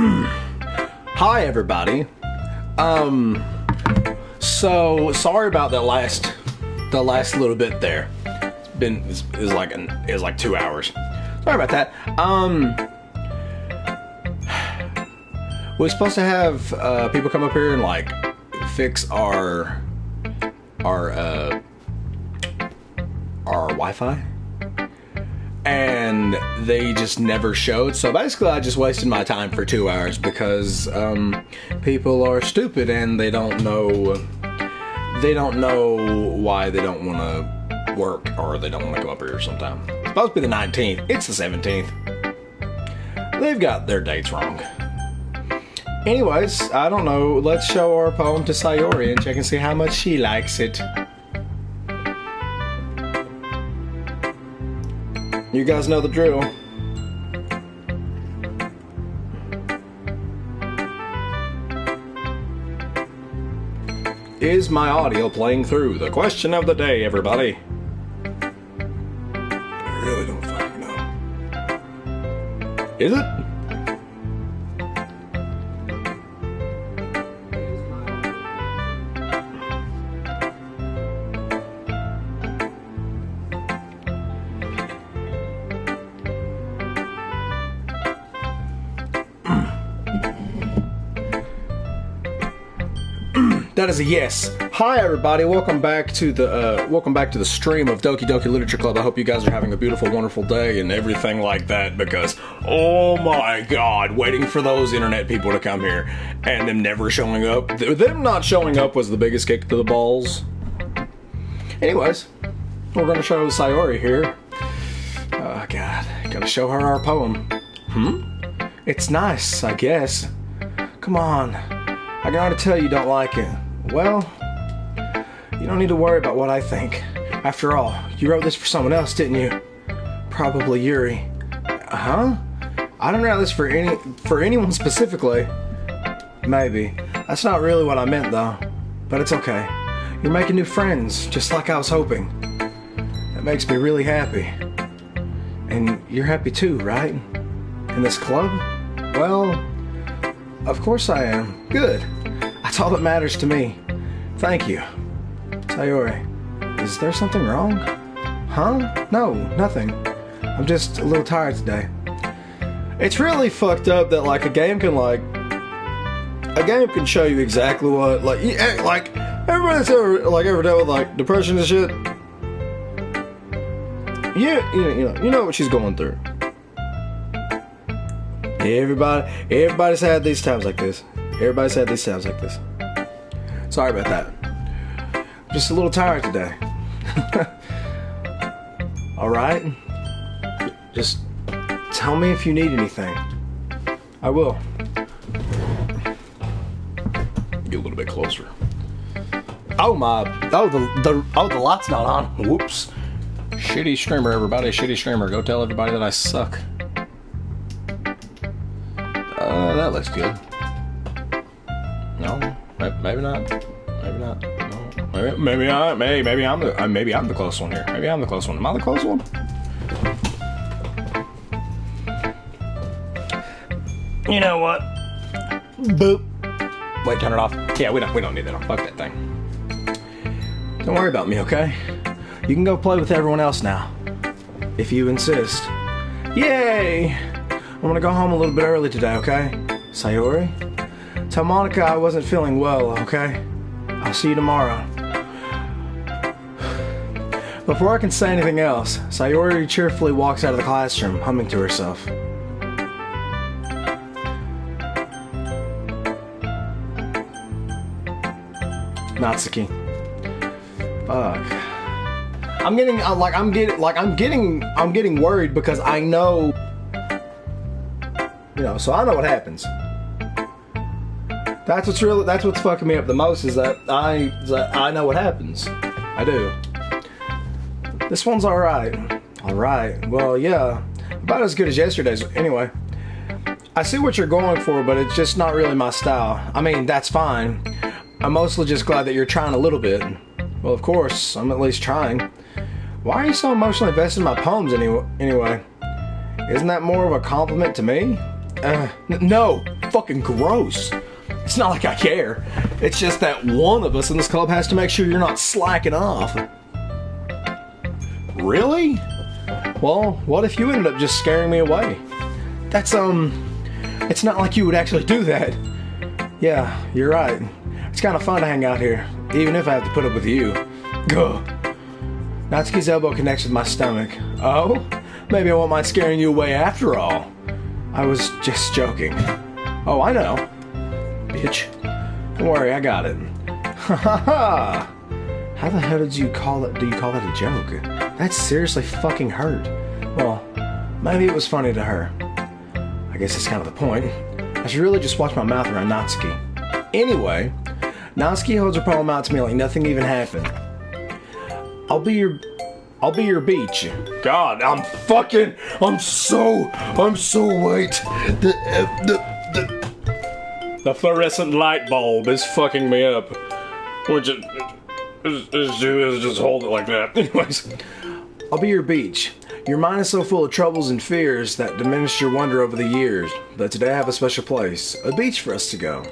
Hi everybody. So sorry about that last little bit there. It was like 2 hours. Sorry about that. We're supposed to have people come up here and like fix our Wi-Fi, and they just never showed. So basically I just wasted my time for 2 hours because people are stupid and they don't know why they don't want to work, or they don't want to come up here sometime. It's supposed to be the 19th. It's the 17th. They've got their dates wrong. Anyways, I don't know. Let's show our poem to Sayori and check and see how much she likes it. You guys know the drill. Is my audio playing through? The question of the day, everybody. I really don't fucking know. Is it? That is a yes. Hi everybody, welcome back to the stream of Doki Doki Literature Club. I hope you guys are having a beautiful, wonderful day and everything like that, because oh my god, waiting for those internet people to come here and them never showing up. Them not showing up was the biggest kick to the balls. Anyways, we're gonna show Sayori here. Oh god, gotta show her our poem. It's nice, I guess. Come on, I gotta tell you don't like it. Well, you don't need to worry about what I think. After all, you wrote this for someone else, didn't you? Probably Yuri. Huh? I didn't write this for anyone specifically. Maybe. That's not really what I meant though. But it's okay. You're making new friends, just like I was hoping. That makes me really happy. And you're happy too, right? In this club? Well, of course I am. Good. That's all that matters to me. Thank you. Sayori, is there something wrong? Huh? No, nothing. I'm just a little tired today. It's really fucked up that like a game can show you exactly what like everybody's ever dealt with like depression and shit. Yeah, you know what she's going through. Everybody's had these times like this. Everybody's had these times like this. Sorry about that. Just a little tired today. Alright? Just tell me if you need anything. I will. Get a little bit closer. Oh my, the light's not on. Whoops. Shitty streamer, everybody. Shitty streamer. Go tell everybody that I suck. That looks good. No, maybe not. Maybe not. No, maybe I'm the close one here. Maybe I'm the close one. Am I the close one? You know what? Boop. Wait, turn it off. Yeah, we don't need that on. Fuck that thing. Don't worry about me, okay? You can go play with everyone else now, if you insist. Yay! I'm gonna go home a little bit early today, okay? Sayori? Tell Monica I wasn't feeling well, okay? I'll see you tomorrow. Before I can say anything else, Sayori cheerfully walks out of the classroom, humming to herself. Natsuki. Fuck. I'm getting worried because I know, so I know what happens. That's what's fucking me up the most, is that I know what happens. I do. This one's alright. Alright. Well, yeah. About as good as yesterday's. Anyway. I see what you're going for, but it's just not really my style. I mean, that's fine. I'm mostly just glad that you're trying a little bit. Well, of course, I'm at least trying. Why are you so emotionally invested in my poems anyway? Isn't that more of a compliment to me? No, fucking gross. It's not like I care. It's just that one of us in this club has to make sure you're not slacking off. Really? Well, what if you ended up just scaring me away? That's, it's not like you would actually do that. Yeah, you're right. It's kind of fun to hang out here, even if I have to put up with you. Gah. Natsuki's elbow connects with my stomach. Oh? Maybe I won't mind scaring you away after all. I was just joking. Oh, I know. Bitch. Don't worry, I got it. Ha ha ha! How the hell do you call that a joke? That seriously fucking hurt. Well, maybe it was funny to her. I guess that's kind of the point. I should really just watch my mouth around Natsuki. Anyway, Natsuki holds her palm out to me like nothing even happened. I'll be your beach. God, I'm so white. The fluorescent light bulb is fucking me up. Which just hold it like that. Anyways, I'll be your beach. Your mind is so full of troubles and fears that diminished your wonder over the years. But today I have a special place, a beach for us to go.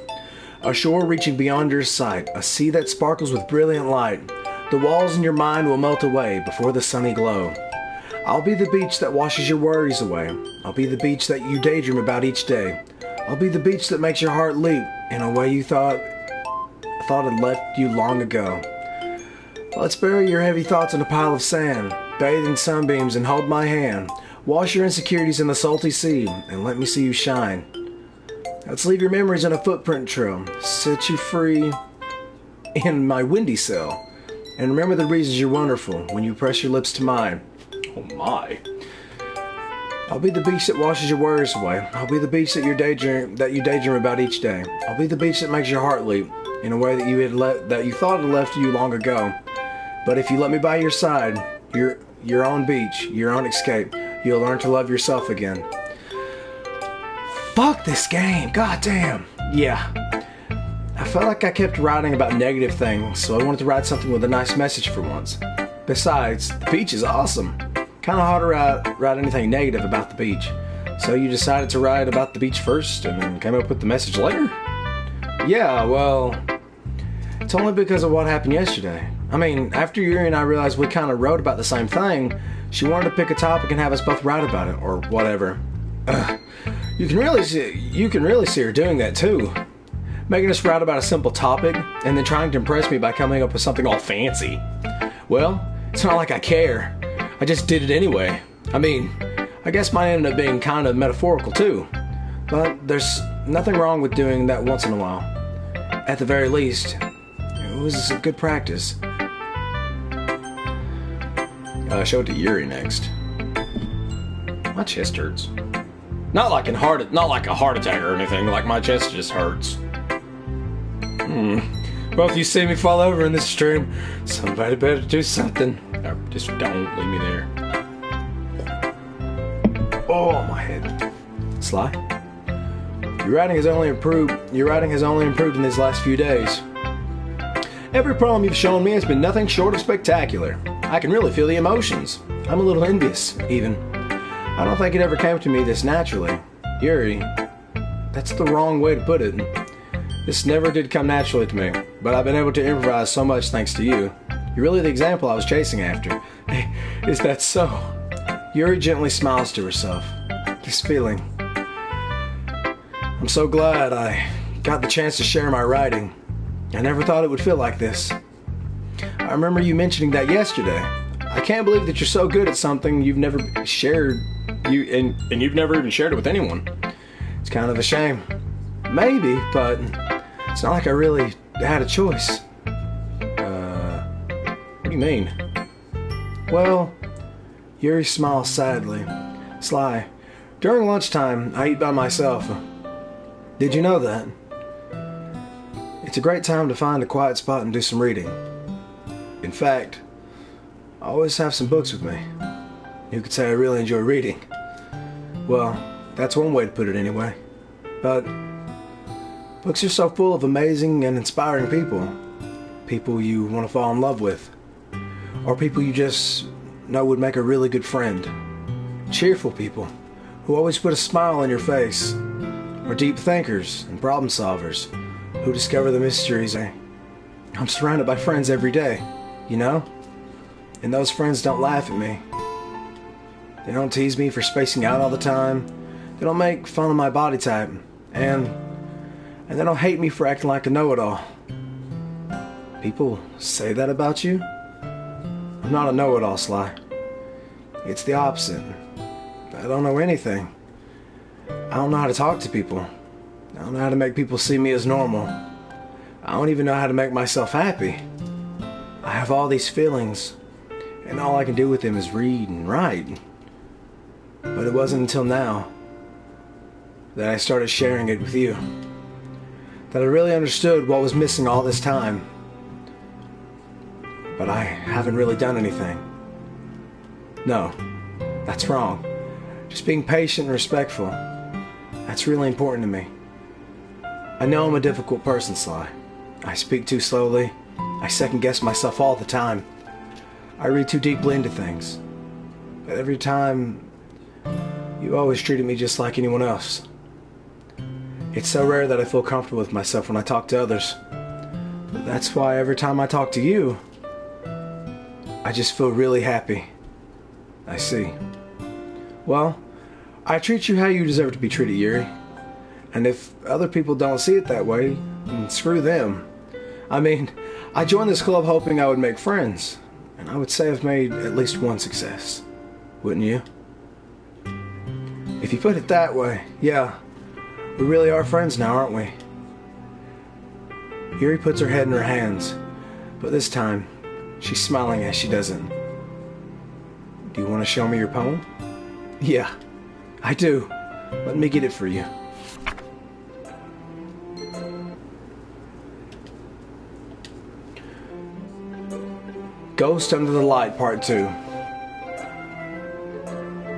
A shore reaching beyond your sight, a sea that sparkles with brilliant light. The walls in your mind will melt away before the sunny glow. I'll be the beach that washes your worries away. I'll be the beach that you daydream about each day. I'll be the beach that makes your heart leap in a way you thought had left you long ago. Let's bury your heavy thoughts in a pile of sand, bathe in sunbeams and hold my hand. Wash your insecurities in the salty sea and let me see you shine. Let's leave your memories on a footprint trail, set you free in my windy cell. And remember the reasons you're wonderful when you press your lips to mine. Oh my. I'll be the beach that washes your worries away. I'll be the beach that you daydream about each day. I'll be the beach that makes your heart leap in a way that you thought had left you long ago. But if you let me by your side, your own beach, your own escape, you'll learn to love yourself again. Fuck this game. God damn. Yeah. I felt like I kept writing about negative things, so I wanted to write something with a nice message for once. Besides, the beach is awesome. Kind of hard to write anything negative about the beach. So you decided to write about the beach first and then came up with the message later? Yeah, well, it's only because of what happened yesterday. I mean, after Yuri and I realized we kind of wrote about the same thing, she wanted to pick a topic and have us both write about it, or whatever. You can really see her doing that too. Making us write about a simple topic, and then trying to impress me by coming up with something all fancy. Well, it's not like I care. I just did it anyway. I mean, I guess mine ended up being kind of metaphorical too. But there's nothing wrong with doing that once in a while. At the very least, it was a good practice. Show it to Yuri next. My chest hurts. Not like a heart attack or anything. Like my chest just hurts. Well, if you see me fall over in this stream, somebody better do something. Or just don't leave me there. Oh, my head. Sly? Your writing has only improved in these last few days. Every poem you've shown me has been nothing short of spectacular. I can really feel the emotions. I'm a little envious, even. I don't think it ever came to me this naturally. Yuri, that's the wrong way to put it. This never did come naturally to me, but I've been able to improvise so much thanks to you. You're really the example I was chasing after. Is that so? Yuri gently smiles to herself. This feeling. I'm so glad I got the chance to share my writing. I never thought it would feel like this. I remember you mentioning that yesterday. I can't believe that you're so good at something you've never shared, and you've never even shared it with anyone. It's kind of a shame. Maybe, but it's not like I really had a choice. What do you mean? Well, Yuri smiles sadly. Sly, during lunchtime, I eat by myself. Did you know that? It's a great time to find a quiet spot and do some reading. In fact, I always have some books with me. You could say I really enjoy reading. Well, that's one way to put it anyway. But books are so full of amazing and inspiring people. People you want to fall in love with. Or people you just know would make a really good friend. Cheerful people who always put a smile on your face are deep thinkers and problem solvers who discover the mysteries. I'm surrounded by friends every day, you know? And those friends don't laugh at me. They don't tease me for spacing out all the time. They don't make fun of my body type. And they don't hate me for acting like a know-it-all. People say that about you? I'm not a know-it-all, Sly. It's the opposite. I don't know anything. I don't know how to talk to people. I don't know how to make people see me as normal. I don't even know how to make myself happy. I have all these feelings, and all I can do with them is read and write. But it wasn't until now that I started sharing it with you that I really understood what was missing all this time. But I haven't really done anything. No, that's wrong. Just being patient and respectful. That's really important to me. I know I'm a difficult person, Sly. I speak too slowly. I second guess myself all the time. I read too deeply into things. But every time, you always treated me just like anyone else. It's so rare that I feel comfortable with myself when I talk to others. But that's why every time I talk to you, I just feel really happy. I see. Well, I treat you how you deserve to be treated, Yuri. And if other people don't see it that way, then screw them. I mean, I joined this club hoping I would make friends. And I would say I've made at least one success. Wouldn't you? If you put it that way, yeah. We really are friends now, aren't we? Yuri puts her head in her hands. But this time, she's smiling as she does it. Do you want to show me your poem? Yeah, I do. Let me get it for you. Ghost Under the Light, Part 2.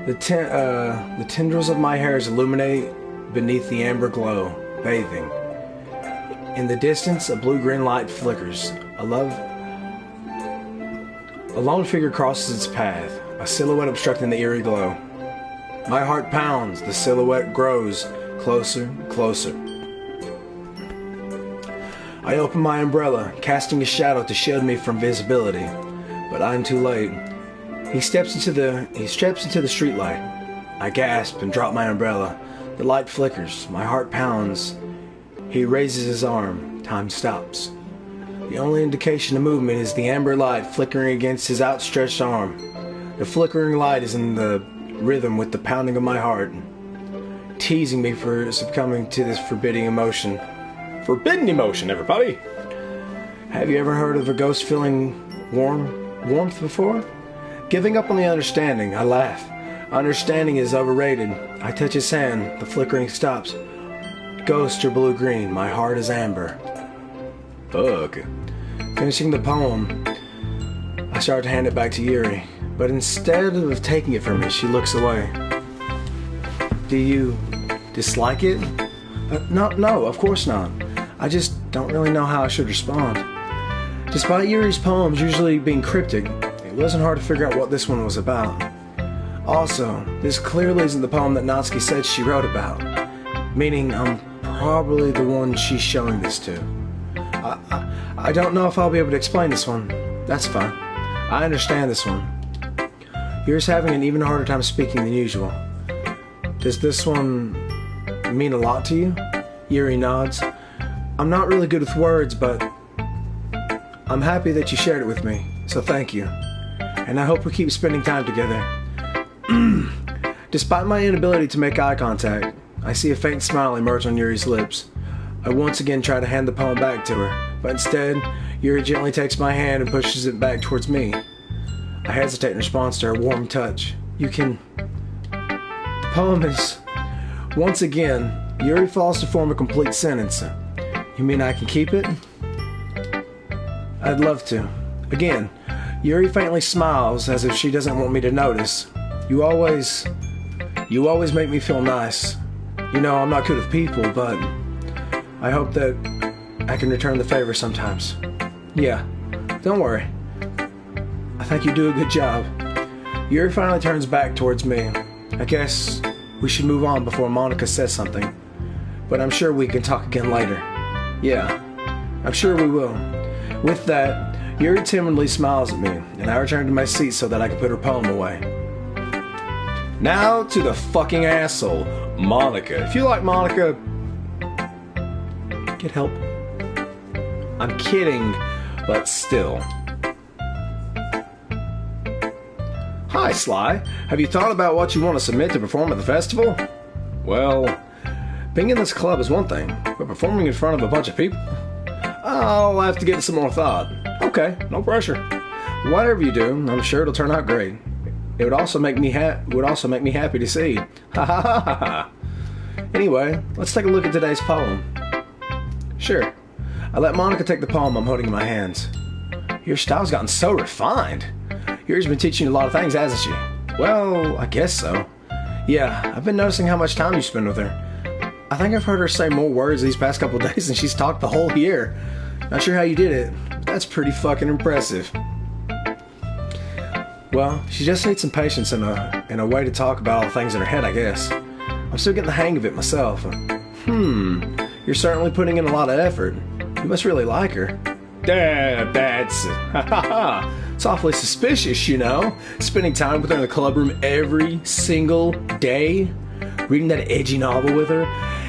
The tendrils of my hairs illuminate beneath the amber glow, bathing. In the distance, a blue-green light flickers. A lone figure crosses its path, a silhouette obstructing the eerie glow. My heart pounds, the silhouette grows closer and closer. I open my umbrella, casting a shadow to shield me from visibility, but I'm too late. He steps into the streetlight. I gasp and drop my umbrella. The light flickers, my heart pounds. He raises his arm. Time stops. The only indication of movement is the amber light flickering against his outstretched arm. The flickering light is in the rhythm with the pounding of my heart, teasing me for succumbing to this forbidding emotion. Forbidden emotion, everybody! Have you ever heard of a ghost feeling warmth before? Giving up on the understanding, I laugh. Understanding is overrated. I touch his hand. The flickering stops. Ghosts are blue-green. My heart is amber. Ugh. Finishing the poem, I start to hand it back to Yuri. But instead of taking it from me, she looks away. Do you dislike it? No, of course not. I just don't really know how I should respond. Despite Yuri's poems usually being cryptic, it wasn't hard to figure out what this one was about. Also, this clearly isn't the poem that Natsuki said she wrote about, meaning I'm probably the one she's showing this to. I don't know if I'll be able to explain this one. That's fine. I understand this one. Yuri's having an even harder time speaking than usual. Does this one mean a lot to you? Yuri nods. I'm not really good with words, but I'm happy that you shared it with me, so thank you. And I hope we keep spending time together. Despite my inability to make eye contact, I see a faint smile emerge on Yuri's lips. I once again try to hand the poem back to her, but instead, Yuri gently takes my hand and pushes it back towards me. I hesitate in response to her warm touch. You can... The poem is... Once again, Yuri falls to form a complete sentence. You mean I can keep it? I'd love to. Again, Yuri faintly smiles as if she doesn't want me to notice. You always make me feel nice. You know, I'm not good with people, but I hope that I can return the favor sometimes. Yeah, don't worry. I think you do a good job. Yuri finally turns back towards me. I guess we should move on before Monica says something. but I'm sure we can talk again later. Yeah, I'm sure we will. With that, Yuri timidly smiles at me, and I return to my seat so that I can put her poem away. Now to the fucking asshole, Monica. If you like Monica, get help. I'm kidding, but still. Hi, Sly. Have you thought about what you want to submit to perform at the festival? Well, being in this club is one thing, but performing in front of a bunch of people? I'll have to give it some more thought. Okay, no pressure. Whatever you do, I'm sure it'll turn out great. It would also make me happy to see. Ha ha ha ha ha. Anyway, let's take a look at today's poem. Sure. I let Monica take the poem I'm holding in my hands. Your style's gotten so refined. Yuri's been teaching you a lot of things, hasn't she? Well, I guess so. Yeah, I've been noticing how much time you spend with her. I think I've heard her say more words these past couple days than she's talked the whole year. Not sure how you did it, but that's pretty fucking impressive. Well, she just needs some patience and a way to talk about all the things in her head, I guess. I'm still getting the hang of it myself. You're certainly putting in a lot of effort. You must really like her. That's it's awfully suspicious, you know. Spending time with her in the clubroom every single day. Reading that edgy novel with her.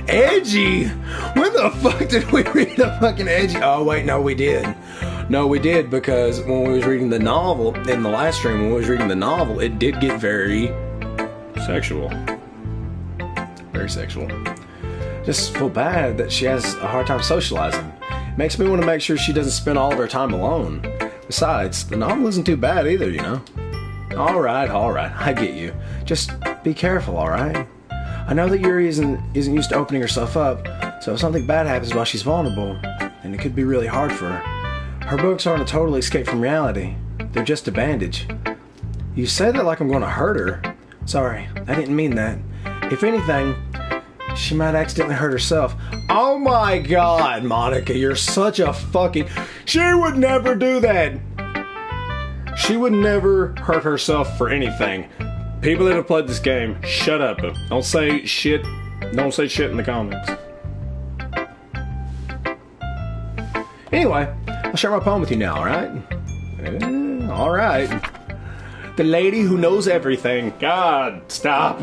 Edgy? When the fuck did we read a fucking edgy? Oh wait, no we did. No we did, because when we was reading the novel, in the last stream when we was reading the novel, it did get very sexual. Very sexual. Just feel bad that she has a hard time socializing. Makes me want to make sure she doesn't spend all of her time alone. Besides, the novel isn't too bad either, you know. Alright, I get you. Just be careful, alright? I know that Yuri isn't used to opening herself up, so if something bad happens while she's vulnerable, then it could be really hard for her. Her books aren't a total escape from reality. They're just a bandage. You say that like I'm going to hurt her. Sorry, I didn't mean that. If anything, she might accidentally hurt herself. Oh my god, Monica, you're such a fucking... She would never do that! She would never hurt herself for anything. People that have played this game, shut up. Don't say shit. Don't say shit in the comments. Anyway, I'll share my poem with you now, alright? Alright. The lady who knows everything. God, stop.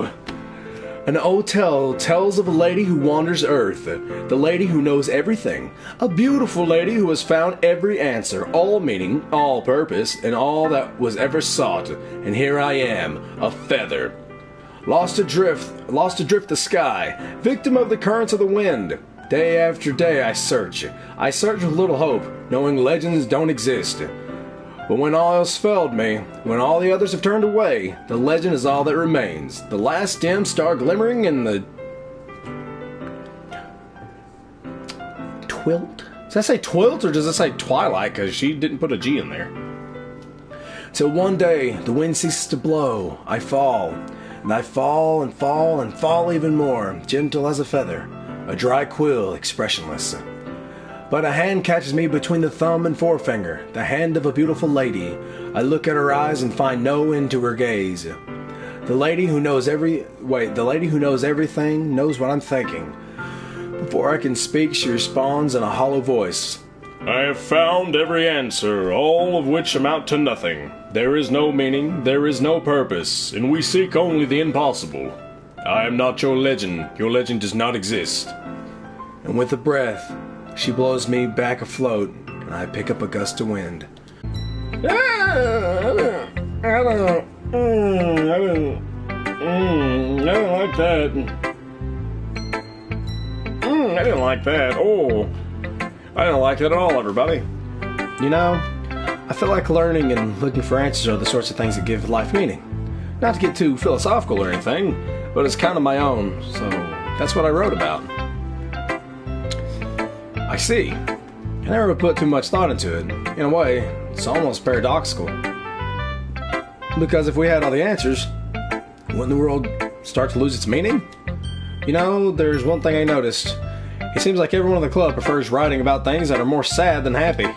An old tale tells of a lady who wanders earth, the lady who knows everything, a beautiful lady who has found every answer, all meaning, all purpose, and all that was ever sought, and here I am, a feather. Lost adrift the sky, victim of the currents of the wind. Day after day I search with little hope, knowing legends don't exist. But when all else failed me, when all the others have turned away, the legend is all that remains. The last dim star glimmering in the... Twilt? Does that say twilt or does it say twilight? Because she didn't put a G in there. Till one day, the wind ceases to blow. I fall. And I fall and fall and fall even more, gentle as a feather. A dry quill, expressionless. But a hand catches me between the thumb and forefinger, the hand of a beautiful lady. I look at her eyes and find no end to her gaze. The lady who knows everything knows what I'm thinking. Before I can speak, she responds in a hollow voice. I have found every answer, all of which amount to nothing. There is no meaning, there is no purpose, and we seek only the impossible. I am not your legend does not exist. And with a breath, she blows me back afloat, and I pick up a gust of wind. I don't like that. I didn't like that. Oh, I didn't like that at all, everybody. You know, I feel like learning and looking for answers are the sorts of things that give life meaning. Not to get too philosophical or anything, but it's kind of my own, so that's what I wrote about. I see. I never put too much thought into it. In a way, it's almost paradoxical. Because if we had all the answers, wouldn't the world start to lose its meaning? You know, there's one thing I noticed. It seems like everyone in the club prefers writing about things that are more sad than happy.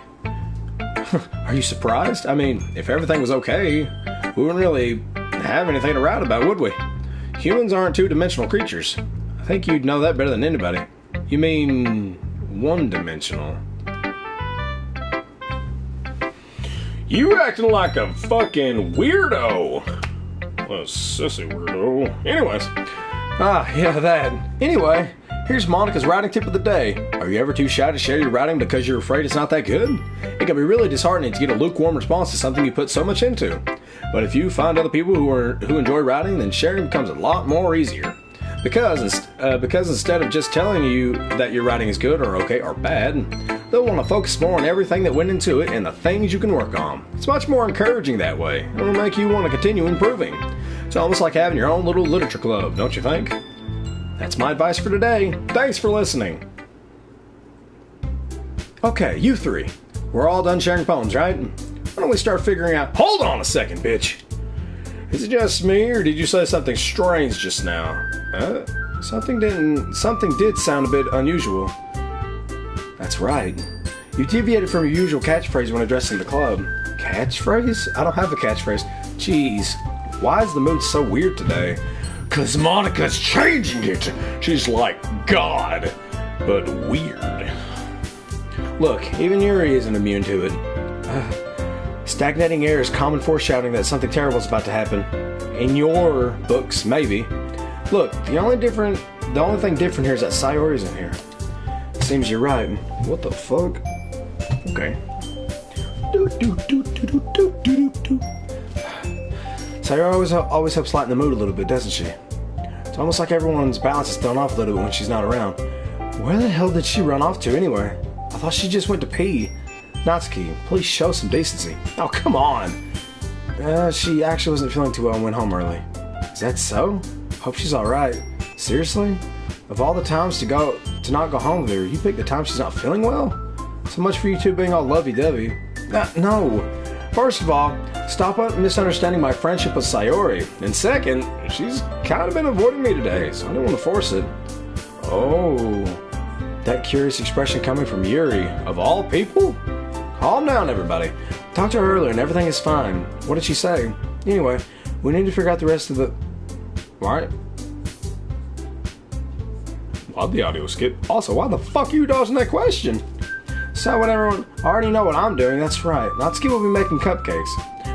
Are you surprised? I mean, if everything was okay, we wouldn't really have anything to write about, would we? Humans aren't two-dimensional creatures. I think you'd know that better than anybody. You mean one-dimensional? You acting like a fucking weirdo. What a sissy weirdo. Anyways. Yeah, that. Anyway, here's Monica's writing tip of the day. Are you ever too shy to share your writing because you're afraid it's not that good? It can be really disheartening to get a lukewarm response to something you put so much into. But if you find other people who enjoy writing, then sharing becomes a lot more easier. Because instead of just telling you that your writing is good or okay or bad, they'll want to focus more on everything that went into it and the things you can work on. It's much more encouraging that way. It'll make you want to continue improving. It's almost like having your own little literature club, don't you think? That's my advice for today. Thanks for listening. Okay, you three. We're all done sharing poems, right? Why don't we start figuring out... Hold on a second, bitch! Is it just me, or did you say something strange just now? Something did sound a bit unusual. That's right. You deviated from your usual catchphrase when addressing the club. Catchphrase? I don't have a catchphrase. Jeez, why is the mood so weird today? 'Cause Monica's changing it. She's like God, but weird. Look, even Yuri isn't immune to it. Stagnating air is common foreshadowing that something terrible is about to happen. In your books, maybe. Look, the only thing different here is that Sayori's in here. Seems you're right. What the fuck? Okay. Sayori always helps lighten the mood a little bit, doesn't she? It's almost like everyone's balance is thrown off a little bit when she's not around. Where the hell did she run off to anyway? I thought she just went to pee. Natsuki, please show some decency. Oh, come on! She actually wasn't feeling too well and went home early. Is that so? Hope she's alright. Seriously? Of all the times to not go home with her, you picked the time she's not feeling well? So much for you two being all lovey-dovey. No. First of all, stop misunderstanding my friendship with Sayori. And second, she's kind of been avoiding me today, so I didn't want to force it. Oh, that curious expression coming from Yuri, of all people? Calm down, everybody. Talked to her earlier and everything is fine. What did she say? Anyway, we need to figure out the rest of the... Right? Why'd the audio skip? Also, why the fuck are you dodging that question? So when everyone already know what I'm doing, that's right. Natsuki will be making cupcakes.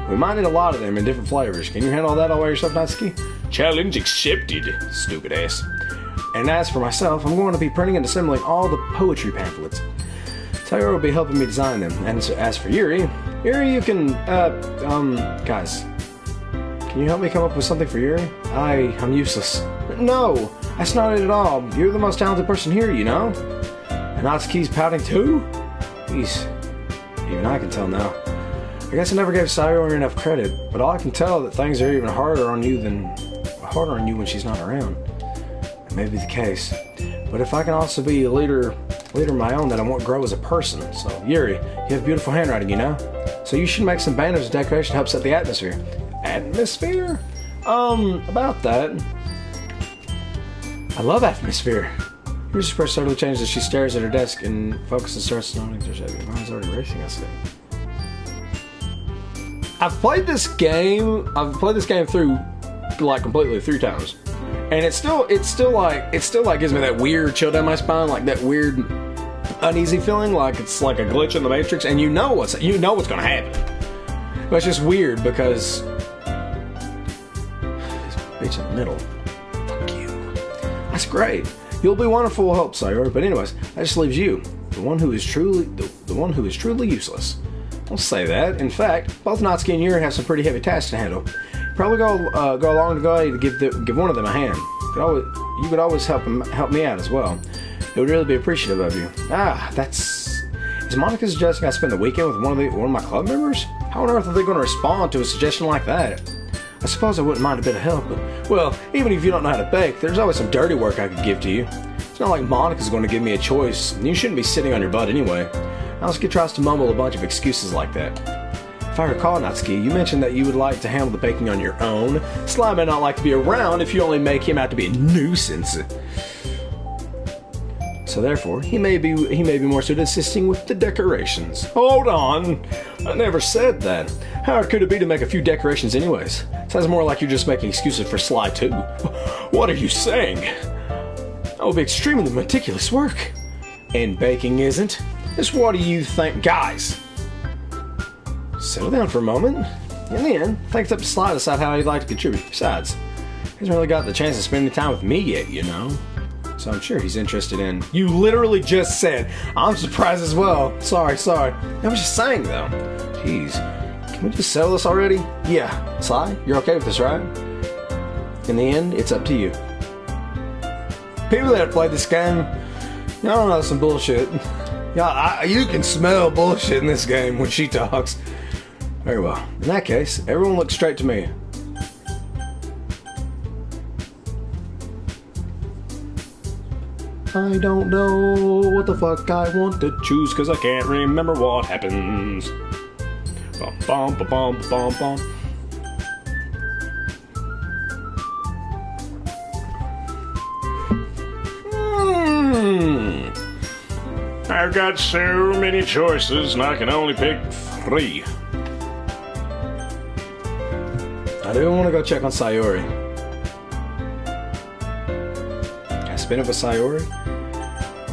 We might need a lot of them in different flavors. Can you handle that all by yourself, Natsuki? Challenge accepted, stupid ass. And as for myself, I'm going to be printing and assembling all the poetry pamphlets. Sayori will be helping me design them. And as for Yuri, you can, guys, can you help me come up with something for Yuri? I'm useless. No, that's not it at all. You're the most talented person here, you know? And Natsuki's pouting too? Jeez, even I can tell now. I guess I never gave Sayori enough credit, but all I can tell that things are even harder on you when she's not around. It may be the case, but if I can also be a leader of my own, then I won't grow as a person. So, Yuri, you have beautiful handwriting, you know? So you should make some banners and decoration to help set the atmosphere. Atmosphere? About that. I love atmosphere. Here's expression totally changes as she stares at her desk and focuses starts nodding to her. Her mind's already racing, I see. I've played this game through like completely 3 times. And it still gives me that weird chill down my spine, like that weird uneasy feeling, like it's like a glitch in the Matrix, and you know what's gonna happen. But it's just weird because this bitch in the middle. Fuck you. That's great. You'll be wonderful help, Sayori. But anyways, that just leaves you, the one who is truly useless. Don't say that. In fact, both Natsuki and Yuri have some pretty heavy tasks to handle. Probably go a long way to give one of them a hand. You could always help me out as well. It would really be appreciative of you. Is Monica suggesting I spend the weekend with one of my club members? How on earth are they going to respond to a suggestion like that? I suppose I wouldn't mind a bit of help, but, well, even if you don't know how to bake, there's always some dirty work I could give to you. It's not like Monica's going to give me a choice, and you shouldn't be sitting on your butt anyway. Natsuki tries to mumble a bunch of excuses like that. If I recall, Natsuki, you mentioned that you would like to handle the baking on your own. Sly may not like to be around if you only make him out to be a nuisance. So therefore, he may be more suited to assisting with the decorations. Hold on! I never said that. How hard could it be to make a few decorations anyways? Sounds more like you're just making excuses for Sly too. What are you saying? That would be extremely meticulous work. And baking isn't. Just what do you think? Guys, settle down for a moment. In the end, I think it's up to Sly to decide how he'd like to contribute. Besides, he hasn't really got the chance to spend any time with me yet, you know? So I'm sure he's interested in... You literally just said, I'm surprised as well. Sorry. I was just saying, though. Jeez. Can we just settle this already? Yeah. Sly, you're okay with this, right? In the end, it's up to you. People that play this game, y'all know some bullshit. You can smell bullshit in this game when she talks. Very well. In that case, everyone look straight to me. I don't know what the fuck I want to choose, cause I can't remember what happens. Bum bum ba bum bum bum. I've got so many choices and I can only pick 3. I do want to go check on Sayori. Can I spin up with Sayori?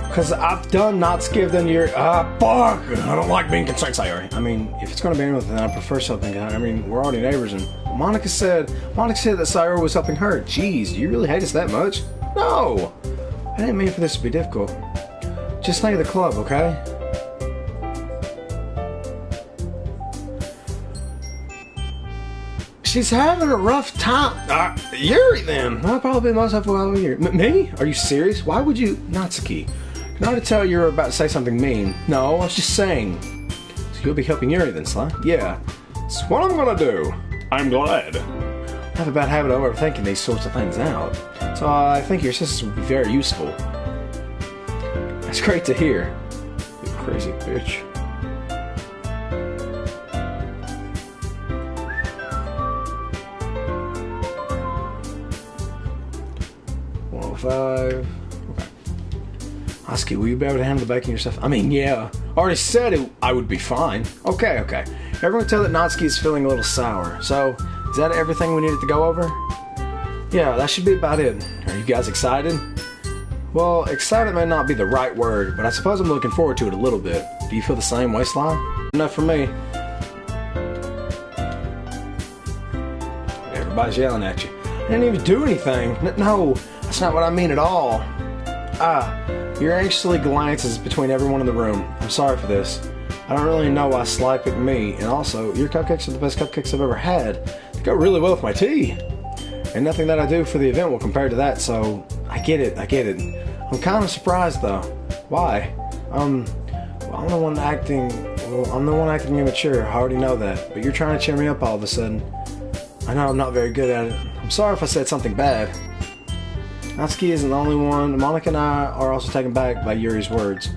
Because I've done Natsuki, I've done Yuri. Fuck! I don't like being concerned, Sayori. I mean, if it's going to be anything, then I prefer something. I mean, we're already neighbors, and Monika said that Sayori was helping her. Jeez, do you really hate us that much? No! I didn't mean for this to be difficult. Just think of the club, okay? She's having a rough time. Yuri, then. I'll probably be the most helpful out of Yuri. Me? Are you serious? Why would you... Natsuki. Can I tell you're about to say something mean? No, I was just saying. So you'll be helping Yuri then, Sly? Yeah. It's what I'm gonna do. I'm glad. I have a bad habit of overthinking these sorts of things out. So I think your assistance would be very useful. That's great to hear. You crazy bitch. $105. Okay. Husky, will you be able to handle the baking yourself? I mean, yeah. I already said I would be fine. Okay. Everyone tell that Natsuki is feeling a little sour. So, is that everything we needed to go over? Yeah, that should be about it. Are you guys excited? Well, excited may not be the right word, but I suppose I'm looking forward to it a little bit. Do you feel the same way, Sly? Enough for me. Everybody's yelling at you. I didn't even do anything. No, that's not what I mean at all. Your anxiously glances between everyone in the room. I'm sorry for this. I don't really know why Sly picked me, and also, your cupcakes are the best cupcakes I've ever had. They go really well with my tea. And nothing that I do for the event will compare to that, so I get it. I'm kind of surprised though. Why? I'm the one acting immature. I already know that. But you're trying to cheer me up all of a sudden. I know I'm not very good at it. I'm sorry if I said something bad. Natsuki isn't the only one. Monika and I are also taken back by Yuri's words.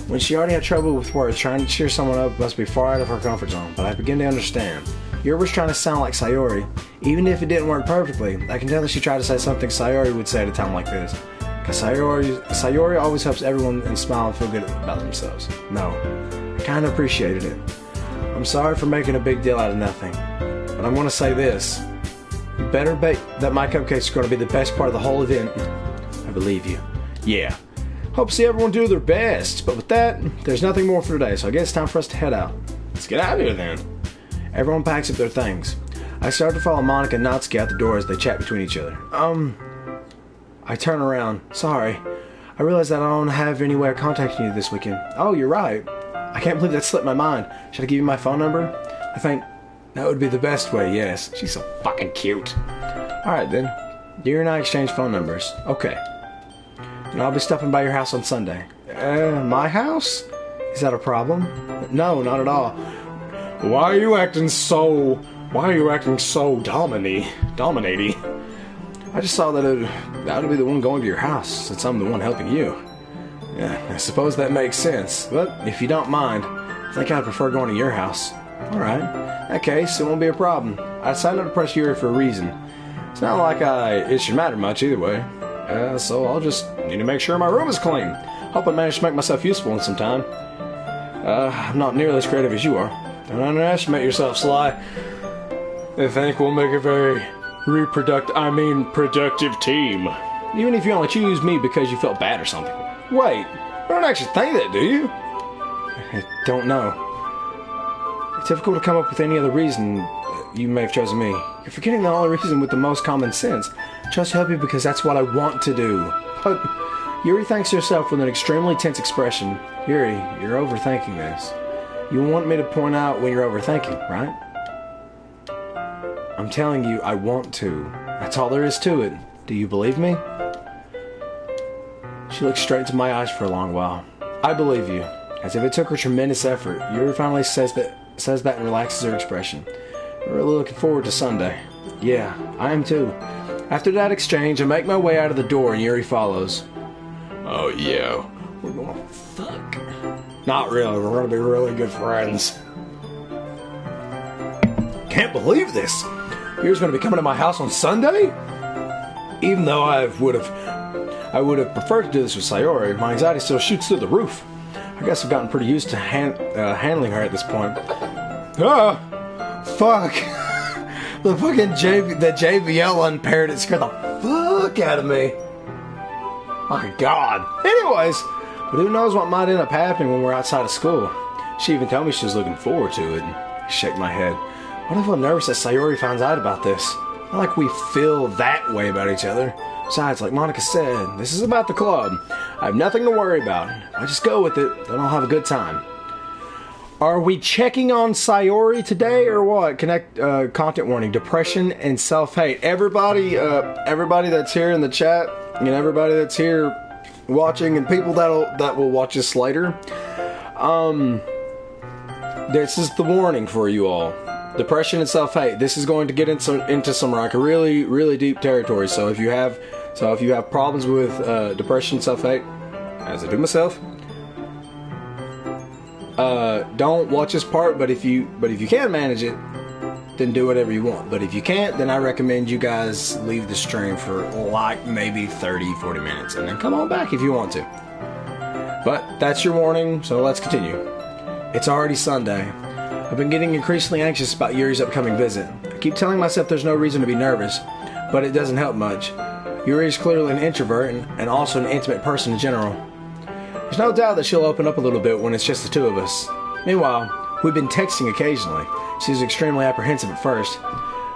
When she already had trouble with words, trying to cheer someone up must be far out of her comfort zone, but I begin to understand. Yuri was trying to sound like Sayori. Even if it didn't work perfectly, I can tell that she tried to say something Sayori would say at a time like this. Because Sayori always helps everyone and smile and feel good about themselves. No, I kind of appreciated it. I'm sorry for making a big deal out of nothing, but I'm going to say this. You better bet that my cupcakes are going to be the best part of the whole event. I believe you. Yeah. Hope to see everyone do their best, but with that, there's nothing more for today, so I guess it's time for us to head out. Let's get out of here then. Everyone packs up their things. I start to follow Monika and Natsuki out the door as they chat between each other. I turn around. Sorry. I realize that I don't have any way of contacting you this weekend. Oh, you're right. I can't believe that slipped my mind. Should I give you my phone number? I think that would be the best way, yes. She's so fucking cute. Alright then. You and I exchange phone numbers. Okay. And I'll be stopping by your house on Sunday. My house? Is that a problem? No, not at all. Why are you acting so dominating? I just saw that that would be the one going to your house, since I'm the one helping you. Yeah, I suppose that makes sense. But if you don't mind, I think I'd prefer going to your house. Alright. In that case, it won't be a problem. I decided not to press Yuri for a reason. It's not like it should matter much either way. So I'll just need to make sure my room is clean. Hope I manage to make myself useful in some time. I'm not nearly as creative as you are. Don't underestimate yourself, Sly. I think we'll make a very productive team. Even if you only choose me because you felt bad or something. Wait, you don't actually think that, do you? I don't know. It's difficult to come up with any other reason you may have chosen me. You're forgetting the only reason with the most common sense. I chose to help you because that's what I want to do. But Yuri thanks herself with an extremely tense expression. Yuri, you're overthinking this. You want me to point out when you're overthinking, right? I'm telling you, I want to. That's all there is to it. Do you believe me? She looked straight into my eyes for a long while. I believe you. As if it took her tremendous effort, Yuri finally says that and relaxes her expression. I'm really looking forward to Sunday. Yeah, I am too. After that exchange, I make my way out of the door and Yuri follows. Oh yeah, we're gonna fuck. Not really, we're gonna be really good friends. Can't believe this. Yuri's gonna be coming to my house on Sunday? Even though I would have preferred to do this with Sayori, my anxiety still shoots through the roof. I guess I've gotten pretty used to handling her at this point. Ah! Fuck! The fucking JBL unpaired, it scared the fuck out of me. My god. Anyways, but who knows what might end up happening when we're outside of school. She even told me she was looking forward to it. I shake my head. What if I'm nervous that Sayori finds out about this? Not like we feel that way about each other. Besides, like Monica said, this is about the club. I have nothing to worry about. I just go with it, then I'll have a good time. Are we checking on Sayori today or what? Content warning, depression and self-hate. Everybody that's here in the chat, and everybody that's here watching, and people that will watch this later, this is the warning for you all. Depression and self-hate. This is going to get into some like really, really deep territory. So if you have problems with depression and self-hate, as I do myself, don't watch this part. But if you can manage it, then do whatever you want. But if you can't, then I recommend you guys leave the stream for like maybe 30-40 minutes and then come on back if you want to. But that's your warning, so let's continue. It's already Sunday. I've been getting increasingly anxious about Yuri's upcoming visit. I keep telling myself there's no reason to be nervous, but it doesn't help much. Yuri is clearly an introvert and also an intimate person in general. There's no doubt that she'll open up a little bit when it's just the two of us. Meanwhile, we've been texting occasionally. She was extremely apprehensive at first,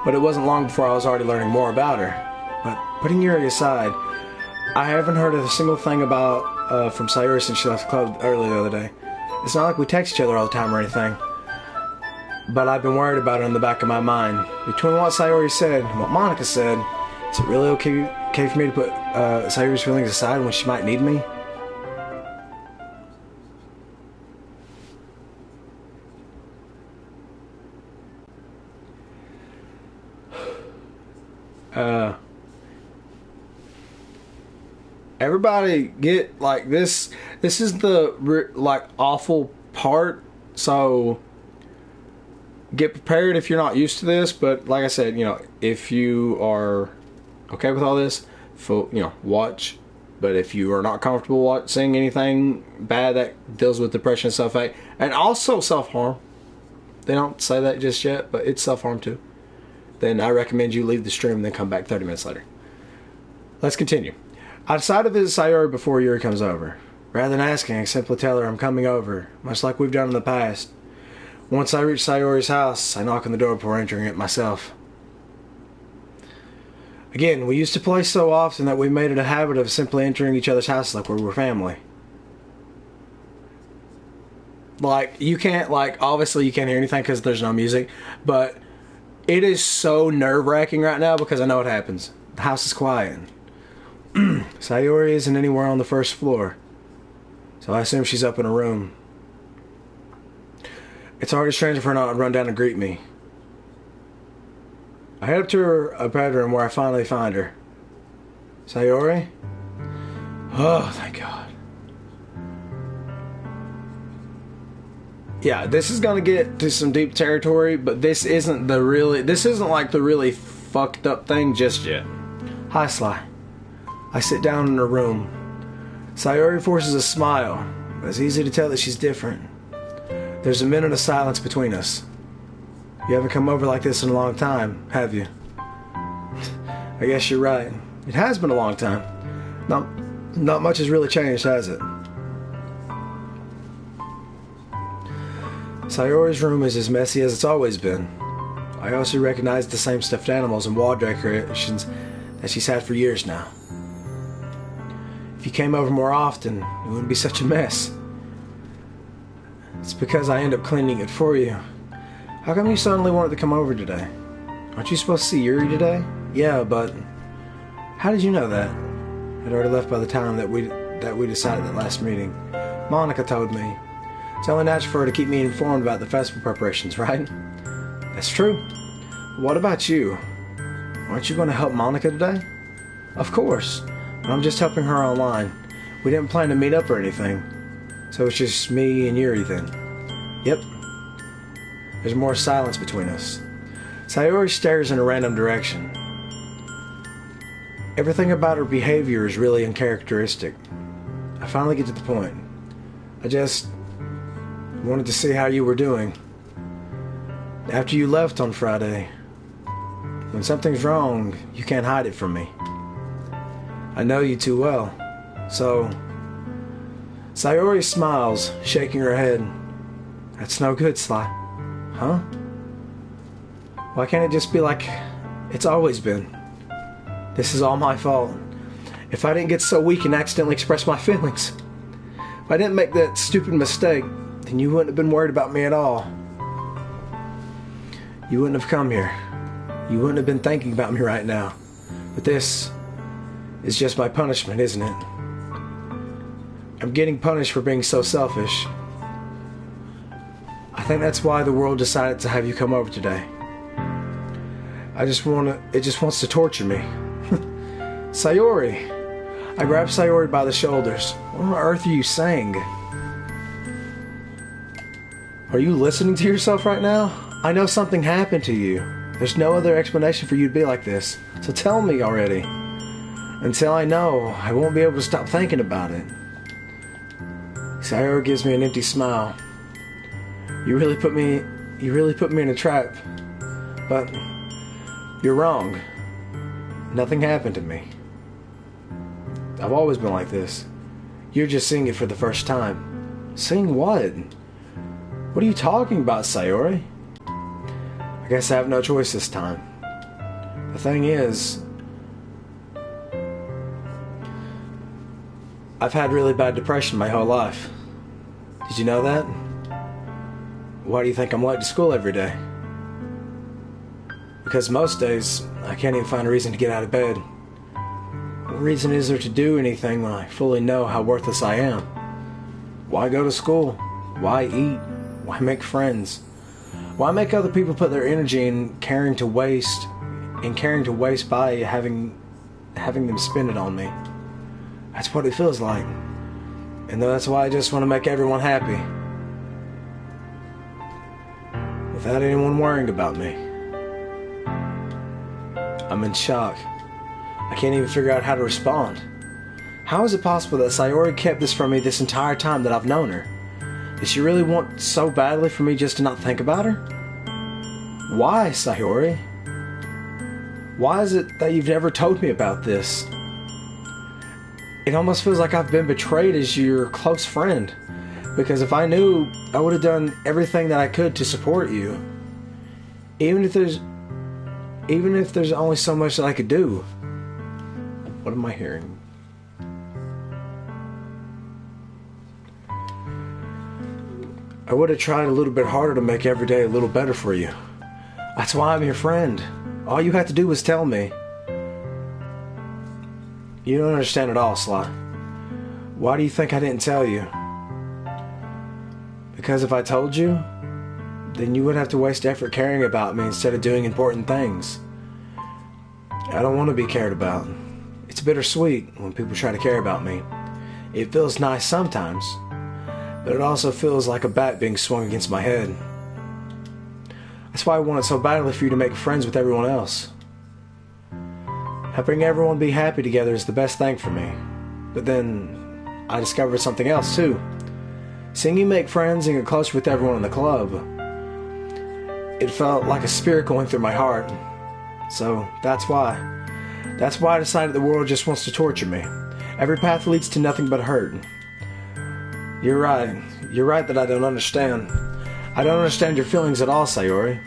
but it wasn't long before I was already learning more about her. But putting Yuri aside, I haven't heard of a single thing about from Sayori since she left the club early the other day. It's not like we text each other all the time or anything. But I've been worried about it in the back of my mind. Between what Sayori said and what Monica said, is it really okay for me to put Sayori's feelings aside when she might need me? Everybody get like this. This is the like awful part. So get prepared if you're not used to this. But like I said, if you are okay with all this, watch. But if you are not comfortable seeing anything bad that deals with depression and self-hate, and also self-harm, they don't say that just yet, but it's self-harm too, then I recommend you leave the stream and then come back 30 minutes later. Let's continue. I decided to visit Sayori before Yuri comes over. Rather than asking, I simply tell her I'm coming over, much like we've done in the past. Once I reach Sayori's house, I knock on the door before entering it myself. Again, we used to play so often that we made it a habit of simply entering each other's houses like we were family. Like, you can't, obviously you can't hear anything because there's no music, but it is so nerve-wracking right now because I know what happens. The house is quiet. Sayori isn't anywhere on the first floor, so I assume she's up in her room. It's already strange for her not to run down and greet me. I head up to her bedroom where I finally find her. Sayori? Oh, thank God. Yeah, this is gonna get to some deep territory, but this isn't like the really fucked up thing just yet. Hi, Sly. I sit down in her room. Sayori forces a smile, but it's easy to tell that she's different. There's a minute of silence between us. You haven't come over like this in a long time, have you? I guess you're right. It has been a long time. Not, not much has really changed, has it? Sayori's room is as messy as it's always been. I also recognize the same stuffed animals and wall decorations that she's had for years now. If you came over more often, it wouldn't be such a mess. It's because I end up cleaning it for you. How come you suddenly wanted to come over today? Aren't you supposed to see Yuri today? Yeah, but how did you know that? I'd already left by the time that we decided that last meeting. Monica told me. It's only natural for her to keep me informed about the festival preparations, right? That's true. What about you? Aren't you going to help Monica today? Of course. But I'm just helping her online. We didn't plan to meet up or anything. So it's just me and Yuri then. Yep. There's more silence between us. Sayori stares in a random direction. Everything about her behavior is really uncharacteristic. I finally get to the point. I just wanted to see how you were doing. After you left on Friday, when something's wrong, you can't hide it from me. I know you too well. So, Sayori smiles, shaking her head. That's no good, Sly. Huh? Why can't it just be like it's always been? This is all my fault. If I didn't get so weak and accidentally express my feelings, if I didn't make that stupid mistake, then you wouldn't have been worried about me at all. You wouldn't have come here. You wouldn't have been thinking about me right now. But this is just my punishment, isn't it? I'm getting punished for being so selfish. I think that's why the world decided to have you come over today. It just wants to torture me. Sayori! I grab Sayori by the shoulders. What on earth are you saying? Are you listening to yourself right now? I know something happened to you. There's no other explanation for you to be like this. So tell me already. Until I know, I won't be able to stop thinking about it. Sayori gives me an empty smile. You really put me in a trap. But you're wrong. Nothing happened to me. I've always been like this. You're just seeing it for the first time. Seeing what? What are you talking about, Sayori? I guess I have no choice this time. The thing is, I've had really bad depression my whole life. Did you know that? Why do you think I'm late to school every day? Because most days, I can't even find a reason to get out of bed. What reason is there to do anything when I fully know how worthless I am? Why go to school? Why eat? Why make friends? Why make other people put their energy in caring to waste by having them spend it on me? That's what it feels like. And that's why I just want to make everyone happy. Without anyone worrying about me. I'm in shock. I can't even figure out how to respond. How is it possible that Sayori kept this from me this entire time that I've known her? Did she really want so badly for me just to not think about her? Why, Sayori? Why is it that you've never told me about this? It almost feels like I've been betrayed as your close friend. Because if I knew, I would have done everything that I could to support you. Even if there's only so much that I could do. What am I hearing? I would have tried a little bit harder to make every day a little better for you. That's why I'm your friend. All you had to do was tell me. You don't understand at all, Sly. Why do you think I didn't tell you? Because if I told you, then you would have to waste effort caring about me instead of doing important things. I don't want to be cared about. It's bittersweet when people try to care about me. It feels nice sometimes, but it also feels like a bat being swung against my head. That's why I wanted so badly for you to make friends with everyone else. Helping everyone be happy together is the best thing for me. But then, I discovered something else too. Seeing you make friends and get closer with everyone in the club, it felt like a spirit going through my heart. So, that's why I decided the world just wants to torture me. Every path leads to nothing but hurt. You're right. You're right that I don't understand. I don't understand your feelings at all, Sayori.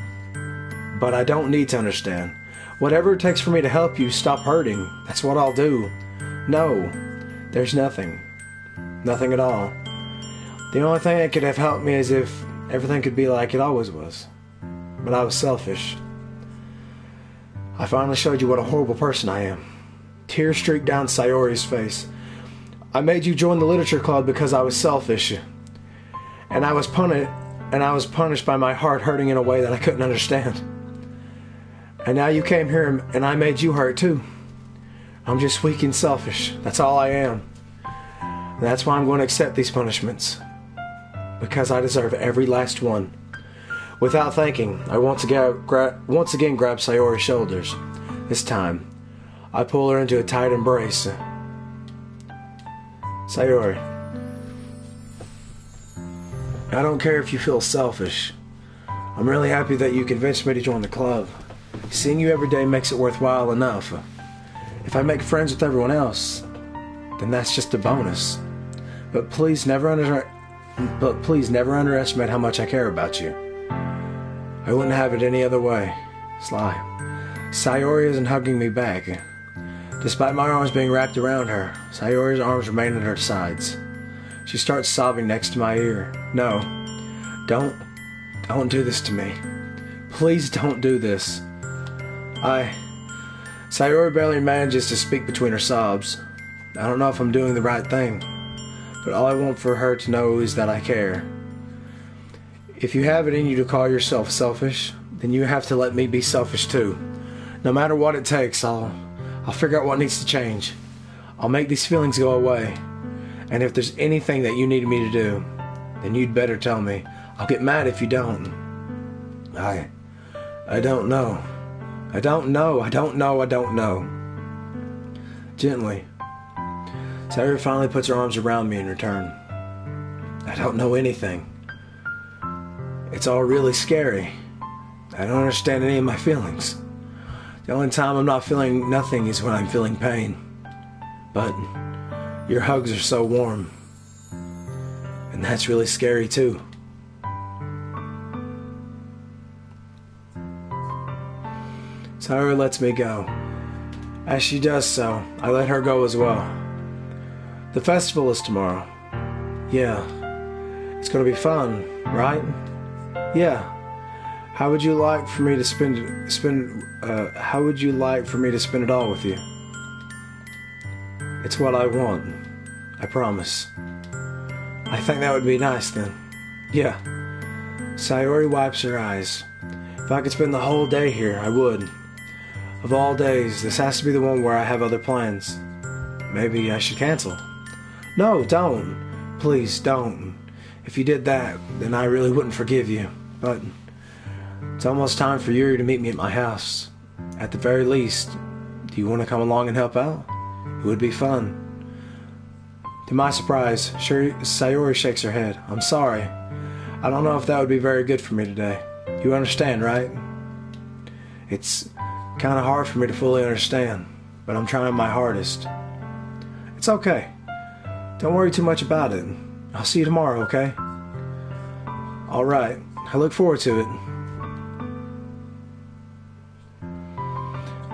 But I don't need to understand. Whatever it takes for me to help you stop hurting, that's what I'll do. No, there's nothing. Nothing at all. The only thing that could have helped me is if everything could be like it always was. But I was selfish. I finally showed you what a horrible person I am. Tears streaked down Sayori's face. I made you join the literature club because I was selfish. And I was punished by my heart hurting in a way that I couldn't understand. And now you came here and I made you hurt too. I'm just weak and selfish. That's all I am. And that's why I'm going to accept these punishments. Because I deserve every last one. Without thinking, I once again grab Sayori's shoulders. This time, I pull her into a tight embrace. Sayori, I don't care if you feel selfish. I'm really happy that you convinced me to join the club. Seeing you every day makes it worthwhile enough. If I make friends with everyone else, then that's just a bonus. But please never underestimate how much I care about you. I wouldn't have it any other way. Sly. Sayori isn't hugging me back. Despite my arms being wrapped around her, Sayori's arms remain at her sides. She starts sobbing next to my ear. No, don't do this to me. Please don't do this. Sayori barely manages to speak between her sobs. I don't know if I'm doing the right thing, but all I want for her to know is that I care. If you have it in you to call yourself selfish, then you have to let me be selfish too. No matter what it takes, I'll figure out what needs to change. I'll make these feelings go away. And if there's anything that you need me to do, then you'd better tell me. I'll get mad if you don't. I don't know. I don't know. Gently, Sayori finally puts her arms around me in return. I don't know anything. It's all really scary. I don't understand any of my feelings. The only time I'm not feeling nothing is when I'm feeling pain. But your hugs are so warm. And that's really scary too. Sayori lets me go. As she does so, I let her go as well. The festival is tomorrow. Yeah. It's gonna be fun, right? Yeah. How would you like for me to spend it all with you? It's what I want. I promise. I think that would be nice then. Yeah. Sayori wipes her eyes. If I could spend the whole day here, I would. Of all days, this has to be the one where I have other plans. Maybe I should cancel. No, don't. Please, don't. If you did that, then I really wouldn't forgive you. But it's almost time for Yuri to meet me at my house. At the very least, do you want to come along and help out? It would be fun. To my surprise, Sayori shakes her head. I'm sorry. I don't know if that would be very good for me today. You understand, right? It's kind of hard for me to fully understand, but I'm trying my hardest. It's okay. Don't worry too much about it. I'll see you tomorrow, okay? All right. I look forward to it.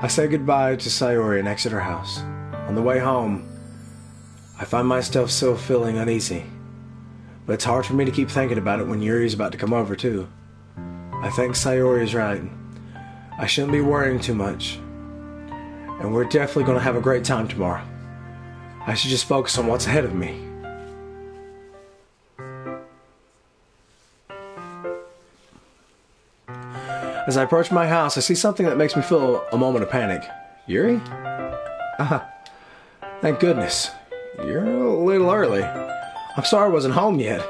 I say goodbye to Sayori and exit her house. On the way home, I find myself still feeling uneasy. But it's hard for me to keep thinking about it when Yuri's about to come over, too. I think Sayori is right. I shouldn't be worrying too much. And we're definitely going to have a great time tomorrow. I should just focus on what's ahead of me. As I approach my house, I see something that makes me feel a moment of panic. Yuri? Thank goodness. You're a little early. I'm sorry I wasn't home yet.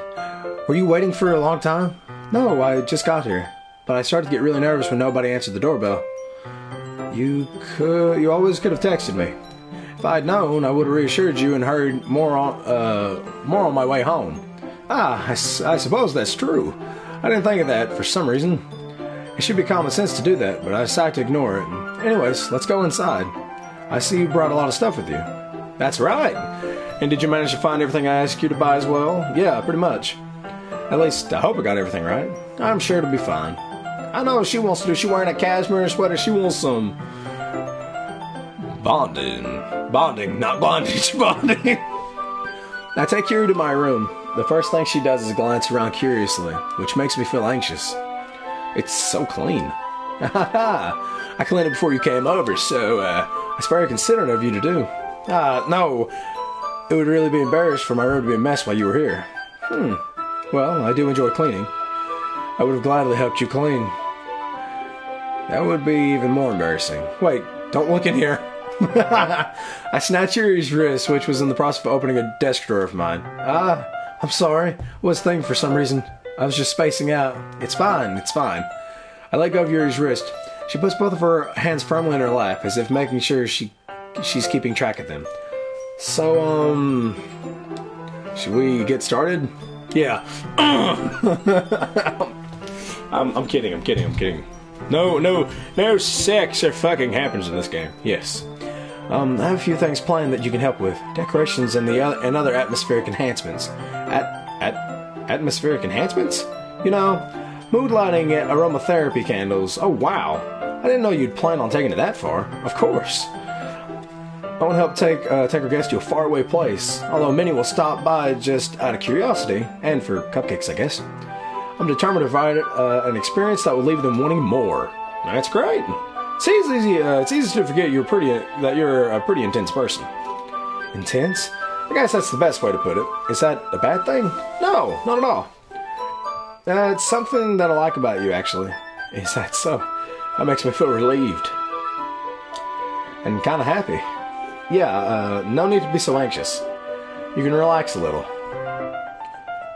Were you waiting for a long time? No, I just got here. But I started to get really nervous when nobody answered the doorbell. You always could have texted me. If I'd known, I would have reassured you and hurried more on my way home. I suppose that's true. I didn't think of that for some reason. It should be common sense to do that, but I decided to ignore it. Anyways, let's go inside. I see you brought a lot of stuff with you. That's right. And did you manage to find everything I asked you to buy as well? Yeah, pretty much. At least, I hope I got everything right. I'm sure it'll be fine. I know what she wants to do. She's wearing a cashmere sweater. She wants some... Bonding, not bondage, bonding. I take Yuri to my room. The first thing she does is glance around curiously, which makes me feel anxious. It's so clean. I cleaned it before you came over, so it's very considerate of you to do. No. It would really be embarrassed for my room to be a mess while you were here. Well, I do enjoy cleaning. I would have gladly helped you clean. That would be even more embarrassing. Wait, don't look in here. I snatched Yuri's wrist, which was in the process of opening a desk drawer of mine. I'm sorry. Was thinking for some reason. I was just spacing out. It's fine, it's fine. I let go of Yuri's wrist. She puts both of her hands firmly in her lap, as if making sure she's keeping track of them. So, should we get started? Yeah. I'm kidding. No sex or fucking happens in this game. Yes. I have a few things planned that you can help with. Decorations and other atmospheric enhancements. Atmospheric enhancements? You know, mood lighting and aromatherapy candles. Oh wow. I didn't know you'd plan on taking it that far. Of course. I want to help take our guests to a faraway place, although many will stop by just out of curiosity, and for cupcakes, I guess. I'm determined to provide an experience that will leave them wanting more. That's great. It's easy to forget that you're a pretty intense person. Intense? I guess that's the best way to put it. Is that a bad thing? No, not at all. It's something that I like about you, actually. Is that so? That makes me feel relieved. And kind of happy. Yeah, no need to be so anxious. You can relax a little.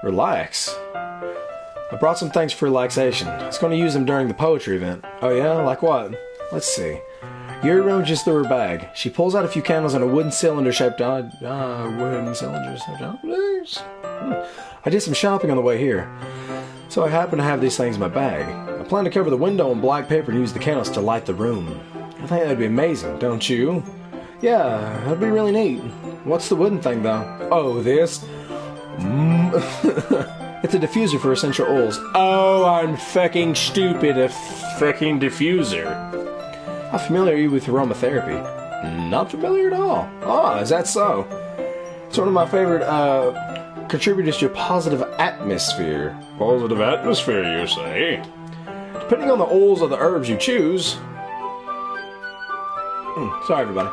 Relax? I brought some things for relaxation. I was going to use them during the poetry event. Oh yeah? Like what? Let's see. Yuri rummages through her bag. She pulls out a few candles and a wooden cylinder-shaped I did some shopping on the way here, so I happen to have these things in my bag. I plan to cover the window in black paper and use the candles to light the room. I think that'd be amazing, don't you? Yeah, that'd be really neat. What's the wooden thing, though? Oh, this? It's a diffuser for essential oils. Oh, I'm fucking stupid. A fucking diffuser. How familiar are you with aromatherapy? Not familiar at all. Ah, is that so? It's one of my favorite contributors to a positive atmosphere. Positive atmosphere, you say? Depending on the oils or the herbs you choose. Sorry, everybody.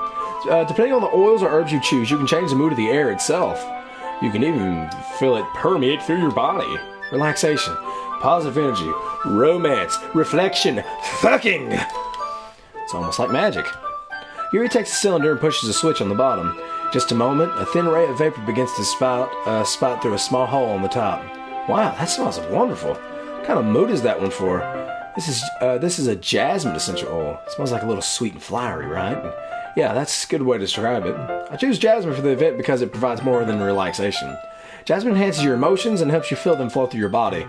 Depending on the oils or herbs you choose, you can change the mood of the air itself. You can even feel it permeate through your body. Relaxation, positive energy, romance, reflection, fucking! It's almost like magic. Yuri takes the cylinder and pushes a switch on the bottom. Just a moment, a thin ray of vapor begins to spout through a small hole on the top. Wow, that smells wonderful. What kind of mood is that one for? This is a jasmine essential oil. It smells like a little sweet and flowery, right? Yeah, that's a good way to describe it. I choose jasmine for the event because it provides more than relaxation. Jasmine enhances your emotions and helps you feel them flow through your body.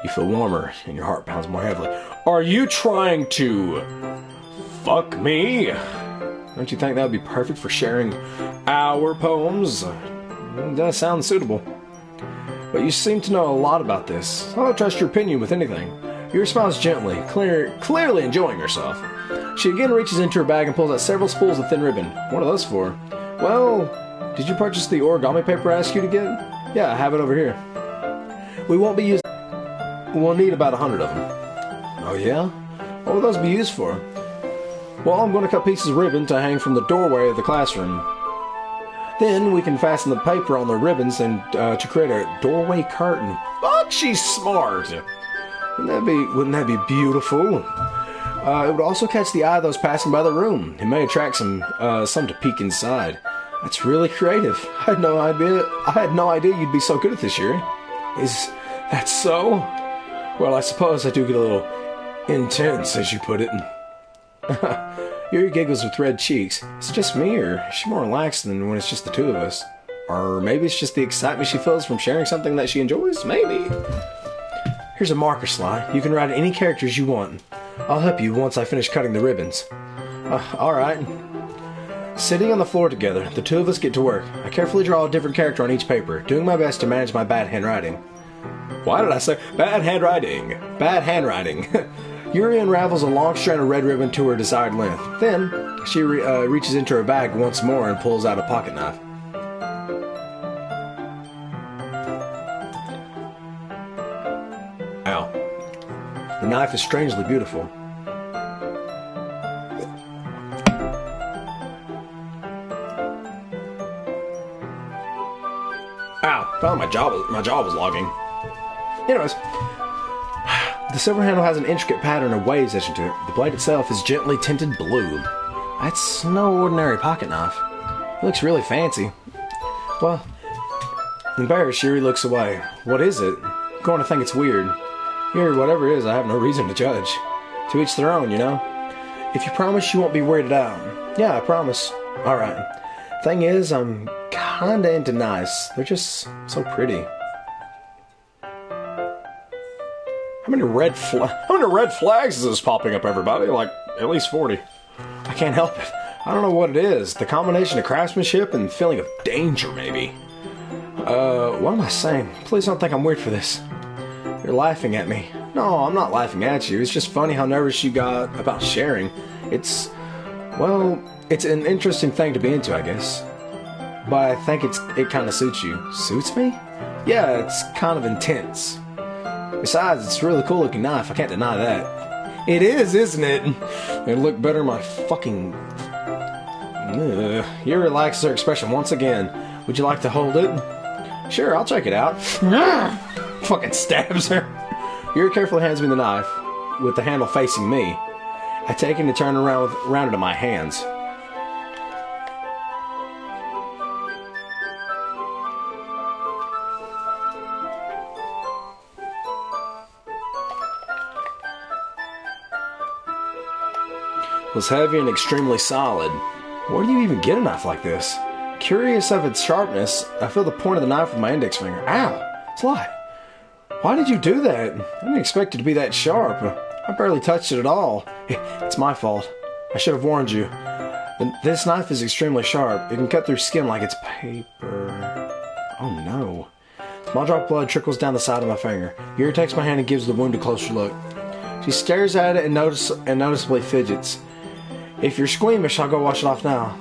You feel warmer and your heart pounds more heavily. Are you trying to fuck me? Don't you think that would be perfect for sharing our poems? It does sound suitable. But you seem to know a lot about this. I don't trust your opinion with anything. Yuri smiles gently, clearly enjoying herself. She again reaches into her bag and pulls out several spools of thin ribbon. What are those for? Well, did you purchase the origami paper I asked you to get? Yeah, I have it over here. We'll need about 100 of them. Oh yeah? What will those be used for? Well, I'm going to cut pieces of ribbon to hang from the doorway of the classroom. Then we can fasten the paper on the ribbons and to create a doorway curtain. Fuck, she's smart! Wouldn't that be beautiful? It would also catch the eye of those passing by the room. It may attract some to peek inside. That's really creative. I had no idea you'd be so good at this, Yuri. Is that so? Well, I suppose I do get a little intense, as you put it. Yuri giggles with red cheeks. It's just me, or is she more relaxed than when it's just the two of us? Or maybe it's just the excitement she feels from sharing something that she enjoys? Maybe. Here's a marker slide. You can write any characters you want. I'll help you once I finish cutting the ribbons. Alright. Sitting on the floor together, the two of us get to work. I carefully draw a different character on each paper, doing my best to manage my bad handwriting. Why did I say bad handwriting? Bad handwriting. Yuri unravels a long strand of red ribbon to her desired length. Then, she reaches into her bag once more and pulls out a pocket knife. Ow. The knife is strangely beautiful. Ow, found my jaw was logging. Anyways, the silver handle has an intricate pattern of waves etched into it. The blade itself is gently tinted blue. That's no ordinary pocket knife. It looks really fancy. Well, embarrassed, Yuri looks away. What is it? I'm going to think it's weird. Yuri, whatever it is, I have no reason to judge. To each their own, you know? If you promise you won't be weirded out. Yeah, I promise. Alright. Thing is, I'm kinda into nice. They're just so pretty. How many red flags is this popping up, everybody? Like, at least 40. I can't help it. I don't know what it is. The combination of craftsmanship and feeling of danger, maybe. What am I saying? Please don't think I'm weird for this. You're laughing at me. No, I'm not laughing at you. It's just funny how nervous you got about sharing. It's an interesting thing to be into, I guess. But I think it kind of suits you. Suits me? Yeah, it's kind of intense. Besides, it's a really cool looking knife. I can't deny that. It is, isn't it? It'd look better in my fucking... You relaxes her expression once again. Would you like to hold it? Sure, I'll check it out. Fucking stabs her. Yuri carefully hands me the knife, with the handle facing me. I take it and turn around it in my hands. It was heavy and extremely solid. Where do you even get a knife like this? Curious of its sharpness, I feel the point of the knife with my index finger. Ow! Sly! Why did you do that? I didn't expect it to be that sharp. I barely touched it at all. It's my fault. I should have warned you. This knife is extremely sharp. It can cut through skin like it's paper. Oh no. A small drop of blood trickles down the side of my finger. Yuri takes my hand and gives the wound a closer look. She stares at it and noticeably fidgets. If you're squeamish, I'll go wash it off now.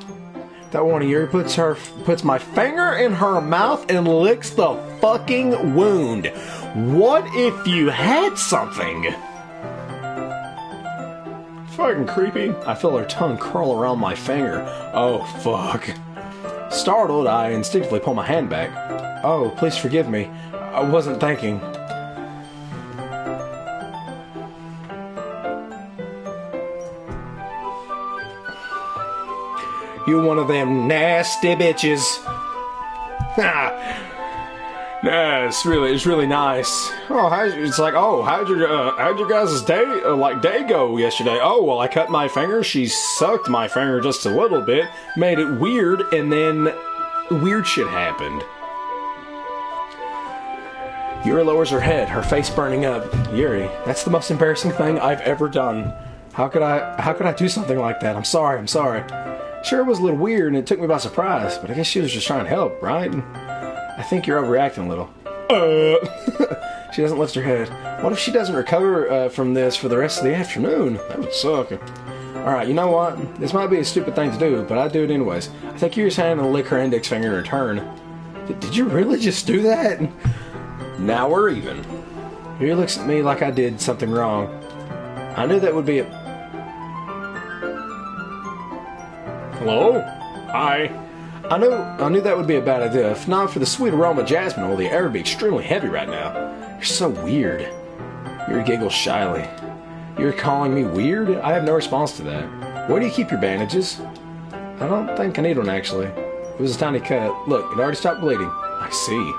That one, Yuri puts my finger in her mouth and licks the fucking wound. What if you had something? Fucking creepy. I feel her tongue curl around my finger. Oh, fuck. Startled, I instinctively pull my hand back. Oh, please forgive me. I wasn't thinking. You one of them nasty bitches. Yeah, it's really nice. Oh, it's like, oh, how'd your guys' day go yesterday? Oh, well, I cut my finger. She sucked my finger just a little bit, made it weird, and then weird shit happened. Yuri lowers her head, her face burning up. Yuri, that's the most embarrassing thing I've ever done. How could I do something like that? I'm sorry. Sure, it was a little weird and it took me by surprise, but I guess she was just trying to help, right? I think you're overreacting a little. She doesn't lift her head. What if she doesn't recover from this for the rest of the afternoon? That would suck. Alright, you know what? This might be a stupid thing to do, but I do it anyways. I take Yuri's hand and lick her index finger in return. Did you really just do that? Now we're even. Yuri looks at me like I did something wrong. I knew that would be a... Hello? Hi. I knew that would be a bad idea. If not for the sweet aroma of jasmine oil, the air would be extremely heavy right now. You're so weird. Yuri giggles shyly. You're calling me weird? I have no response to that. Where do you keep your bandages? I don't think I need one, actually. It was a tiny cut. Look, it already stopped bleeding. I see.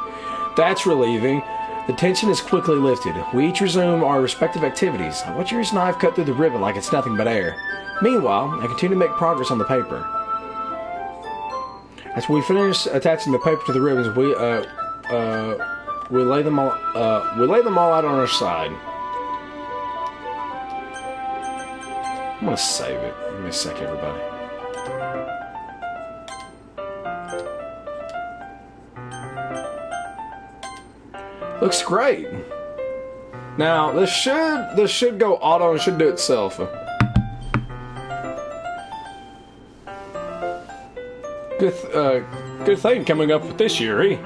That's relieving. The tension is quickly lifted. We each resume our respective activities. I watch Yuri's knife cut through the ribbon like it's nothing but air. Meanwhile, I continue to make progress on the paper. As we finish attaching the paper to the ribbons, we lay them all out on our side. I'm gonna save it. Give me a sec, everybody. Looks great. Now, this should go auto and should do itself. Good thing coming up with this, Yuri.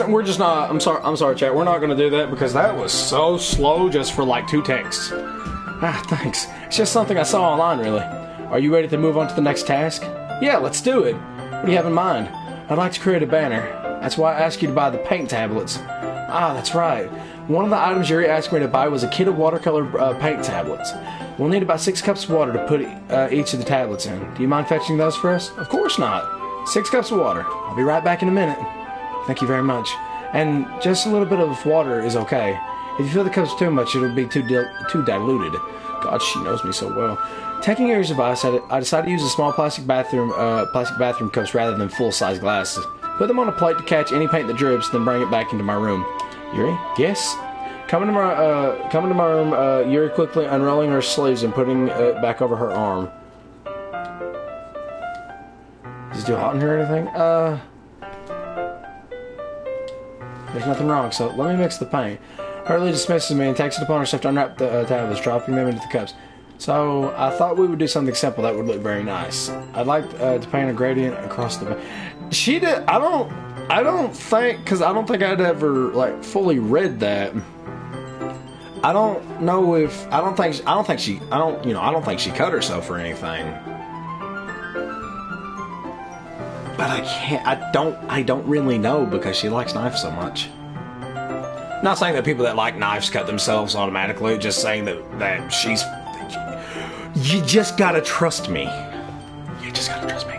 We're just not. I'm sorry, chat. We're not gonna do that because that was so slow just for like 2 texts. Ah, thanks. It's just something I saw online, really. Are you ready to move on to the next task? Yeah, let's do it. What do you have in mind? I'd like to create a banner. That's why I asked you to buy the paint tablets. Ah, that's right. One of the items Yuri asked me to buy was a kit of watercolor paint tablets. We'll need about 6 cups of water to put each of the tablets in. Do you mind fetching those for us? Of course not. 6 cups of water. I'll be right back in a minute. Thank you very much. And just a little bit of water is okay. If you fill the cups too much, it'll be too diluted. God, she knows me so well. Taking Yuri's advice, I decided to use a small plastic bathroom cups rather than full-size glasses. Put them on a plate to catch any paint that drips, then bring it back into my room. Yuri? Yes? Come into my room, Yuri quickly unrolling her sleeves and putting it back over her arm. Is it too hot in here or anything? There's nothing wrong, so let me mix the paint. Hurley dismisses me and takes it upon herself to unwrap the tablets, dropping them into the cups. So, I thought we would do something simple that would look very nice. I'd like to paint a gradient across the... She did... I don't think... Because I don't think I'd ever, like, fully read that. I don't know if... I don't think she cut herself or anything. But I don't really know because she likes knives so much. Not saying that people that like knives cut themselves automatically, just saying that she's... You just gotta trust me. You just gotta trust me.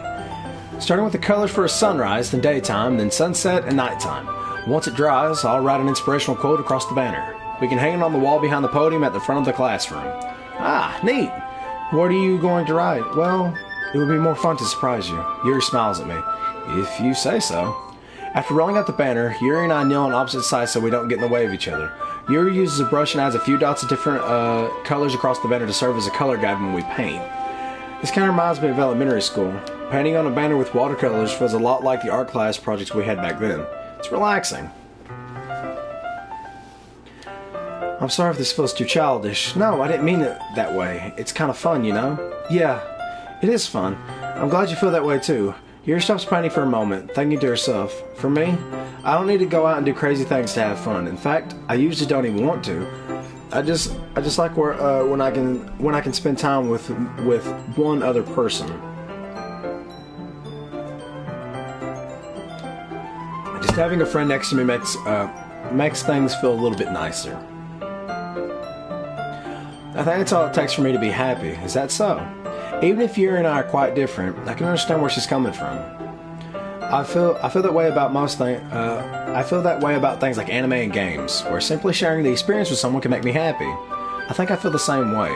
Starting with the colors for a sunrise, then daytime, then sunset and nighttime. Once it dries, I'll write an inspirational quote across the banner. We can hang it on the wall behind the podium at the front of the classroom. Ah, neat. What are you going to write? Well, it would be more fun to surprise you. Yuri smiles at me. If you say so. After rolling out the banner, Yuri and I kneel on opposite sides so we don't get in the way of each other. Yuri uses a brush and adds a few dots of different colors across the banner to serve as a color guide when we paint. This kind of reminds me of elementary school. Painting on a banner with watercolors feels a lot like the art class projects we had back then. It's relaxing. I'm sorry if this feels too childish. No, I didn't mean it that way. It's kind of fun, you know? Yeah, it is fun. I'm glad you feel that way too. Yuri stops painting for a moment, thinking to herself. For me, I don't need to go out and do crazy things to have fun. In fact, I usually don't even want to. I just like when I can spend time with one other person. Just having a friend next to me makes things feel a little bit nicer. I think that's all it takes for me to be happy. Is that so? Even if Yuri and I are quite different, I can understand where she's coming from. I feel that way about most things. I feel that way about things like anime and games, where simply sharing the experience with someone can make me happy. I think I feel the same way.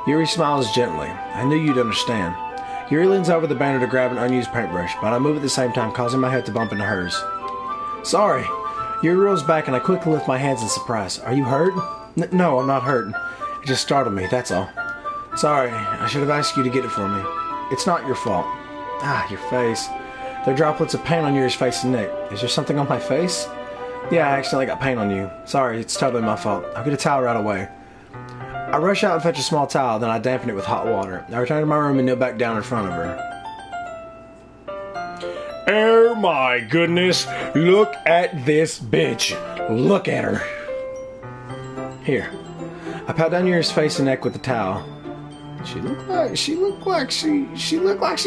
Yuri smiles gently. I knew you'd understand. Yuri leans over the banner to grab an unused paintbrush, but I move at the same time, causing my head to bump into hers. Sorry. Yuri rolls back, and I quickly lift my hands in surprise. Are you hurt? No, I'm not hurt. It just startled me, that's all. Sorry, I should have asked you to get it for me. It's not your fault. Ah, your face. There are droplets of paint on Yuri's face and neck. Is there something on my face? Yeah, I accidentally got paint on you. Sorry, it's totally my fault. I'll get a towel right away. I rush out and fetch a small towel, then I dampen it with hot water. I return to my room and kneel back down in front of her. Oh my goodness, look at this bitch. Look at her. Here. I pat down Yuri's face and neck with the towel. She looked like she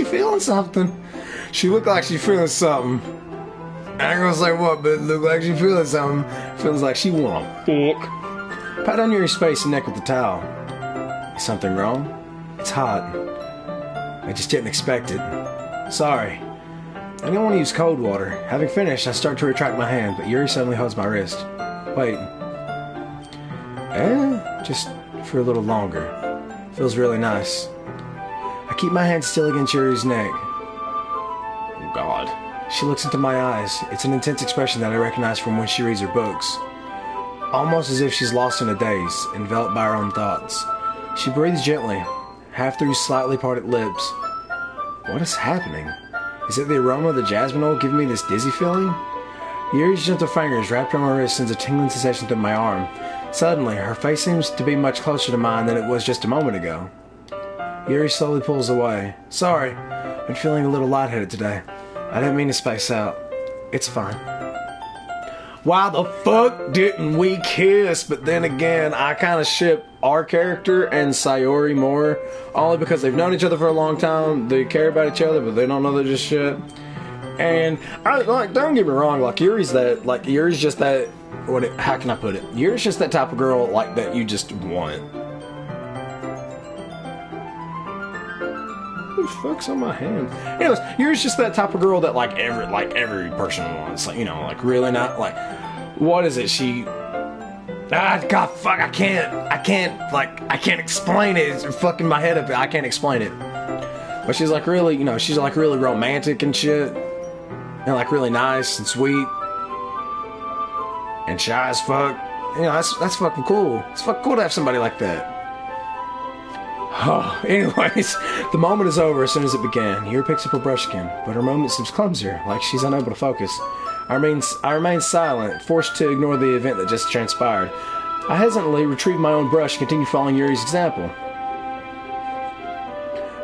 feeling something. She looked like she feeling something. I ain't gonna say what, but it looked like she feeling something. Feels like she wanna fuck. Pat down Yuri's face and neck with the towel. Is something wrong? It's hot. I just didn't expect it. Sorry. I didn't want to use cold water. Having finished, I start to retract my hand, but Yuri suddenly holds my wrist. Wait. Just for a little longer. Feels really nice. I keep my hand still against Yuri's neck. Oh God. She looks into my eyes. It's an intense expression that I recognize from when she reads her books. Almost as if she's lost in a daze, enveloped by her own thoughts. She breathes gently. half through slightly parted lips. What is happening? Is it the aroma of the jasmine oil giving me this dizzy feeling? Yuri's gentle fingers wrapped around my wrist sends a tingling sensation through my arm. Suddenly, her face seems to be much closer to mine than it was just a moment ago. Yuri slowly pulls away. Sorry, I'm feeling a little lightheaded today. I didn't mean to space out. It's fine. Why the fuck didn't we kiss? But then again, I kind of ship our character and Sayori more. Only because they've known each other for a long time. They care about each other, but they don't know they're just shit. And, don't get me wrong, Yuri's just that, how can I put it? Yuri's just that type of girl, that you just want. Who the fuck's on my hand? Anyways, Yuri's just that type of girl that, every person wants. Really not, what is it? God, fuck, I can't explain it. It's fucking my head up. I can't explain it. But she's, really, she's, really romantic and shit. And really nice and sweet and shy as fuck. That's fucking cool. It's fucking cool to have somebody like that. Oh, anyways, the moment is over as soon as it began. Yuri picks up her brush again, but her movement seems clumsier, like she's unable to focus. I remain silent, forced to ignore the event that just transpired. I hesitantly retrieve my own brush and continue following Yuri's example.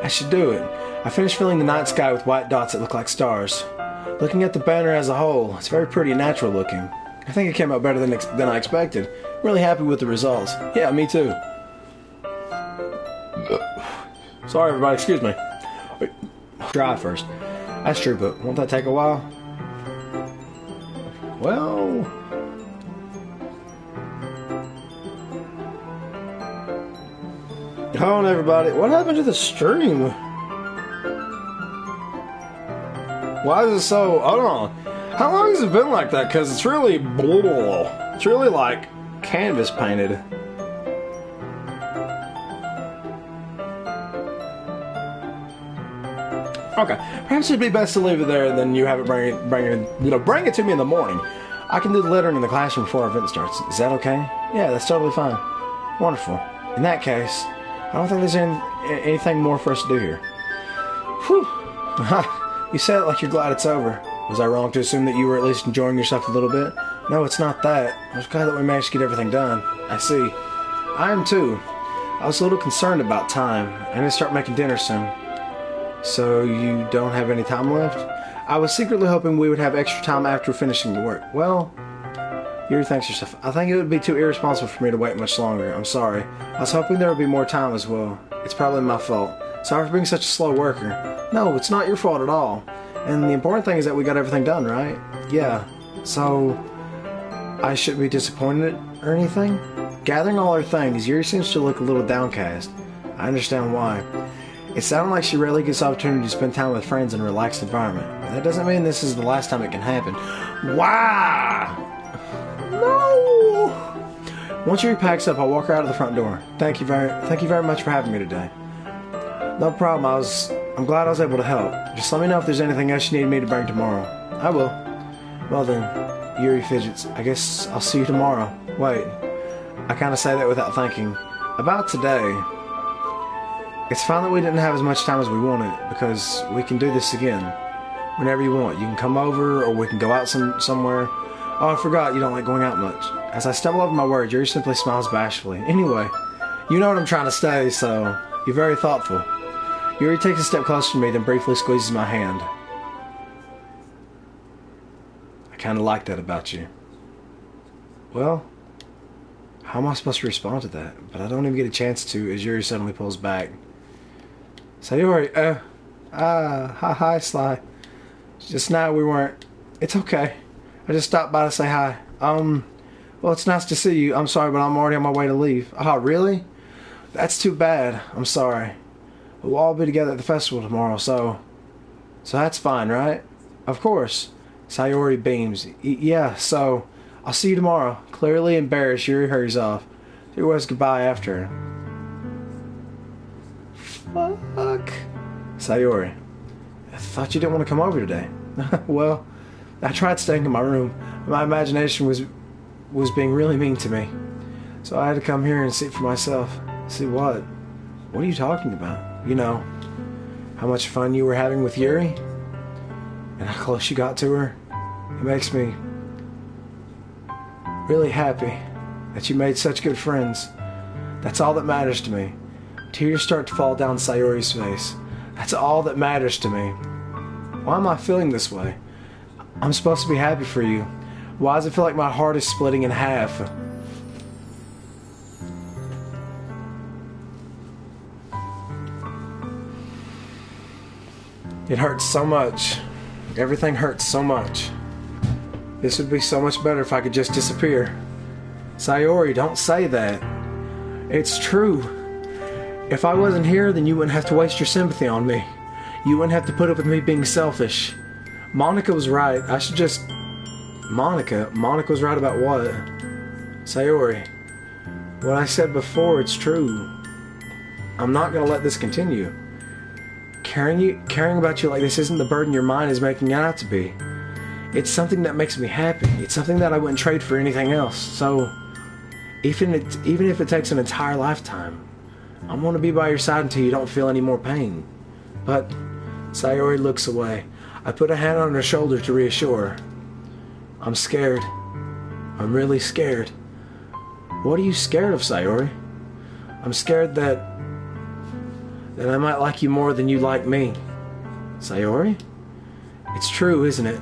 I should do it. I finish filling the night sky with white dots that look like stars. Looking at the banner as a whole, it's very pretty and natural looking. I think it came out better than I expected. Really happy with the results. Yeah, me too. Sorry everybody, excuse me. Dry first. That's true, but won't that take a while? Well... Hold on everybody, what happened to the stream? Why is it so... Hold on. How long has it been like that? Because it's really... It's really like canvas painted. Okay. Perhaps it'd be best to leave it there and then you have it bring it to me in the morning. I can do the lettering in the classroom before our event starts. Is that okay? Yeah, that's totally fine. Wonderful. In that case, I don't think there's anything more for us to do here. Whew. You said it like you're glad it's over. Was I wrong to assume that you were at least enjoying yourself a little bit? No, it's not that. I was glad that we managed to get everything done. I see. I am too. I was a little concerned about time. I need to start making dinner soon. So you don't have any time left? I was secretly hoping we would have extra time after finishing the work. Well, Yuri thanks yourself. I think it would be too irresponsible for me to wait much longer. I'm sorry. I was hoping there would be more time as well. It's probably my fault. Sorry for being such a slow worker. No, it's not your fault at all. And the important thing is that we got everything done, right? Yeah. So, I shouldn't be disappointed or anything? Gathering all her things, Yuri seems to look a little downcast. I understand why. It sounded like she rarely gets the opportunity to spend time with friends in a relaxed environment. That doesn't mean this is the last time it can happen. Why? No! Once Yuri packs up, I'll walk her out of the front door. Thank you very much for having me today. No problem. I'm glad I was able to help. Just let me know if there's anything else you need me to bring tomorrow. I will. Well then, Yuri fidgets. I guess I'll see you tomorrow. Wait. I kind of say that without thinking. About today. It's fine that we didn't have as much time as we wanted, because we can do this again. Whenever you want. You can come over, or we can go out somewhere. Oh, I forgot you don't like going out much. As I stumble over my words, Yuri simply smiles bashfully. Anyway, you know what I'm trying to say, so you're very thoughtful. Yuri takes a step closer to me, then briefly squeezes my hand. I kind of like that about you. Well, how am I supposed to respond to that? But I don't even get a chance to, as Yuri suddenly pulls back. Sayori, hi, Sly. Just now we weren't... It's okay. I just stopped by to say hi. Well, it's nice to see you. I'm sorry, but I'm already on my way to leave. Oh, really? That's too bad. I'm sorry. We'll all be together at the festival tomorrow, so that's fine, right? Of course. Sayori beams. Yeah, so I'll see you tomorrow. Clearly embarrassed, Yuri hurries off. There was goodbye after. Fuck. Sayori. I thought you didn't want to come over today. Well, I tried staying in my room. My imagination was being really mean to me. So I had to come here and see for myself. See what? What are you talking about? You know, how much fun you were having with Yuri? And how close you got to her? It makes me really happy that you made such good friends. That's all that matters to me. Tears start to fall down Sayori's face. That's all that matters to me. Why am I feeling this way? I'm supposed to be happy for you. Why does it feel like my heart is splitting in half? It hurts so much. Everything hurts so much. This would be so much better if I could just disappear. Sayori, don't say that. It's true. If I wasn't here, then you wouldn't have to waste your sympathy on me. You wouldn't have to put up with me being selfish. Monica was right. I should just... Monica was right about what? Sayori, what I said before, it's true. I'm not gonna let this continue. Caring about you like this isn't the burden your mind is making it out to be. It's something that makes me happy. It's something that I wouldn't trade for anything else. So, even if it takes an entire lifetime, I'm gonna be by your side until you don't feel any more pain. But Sayori looks away. I put a hand on her shoulder to reassure her. I'm scared. I'm really scared. What are you scared of, Sayori? I'm scared that I might like you more than you like me. Sayori? It's true, isn't it?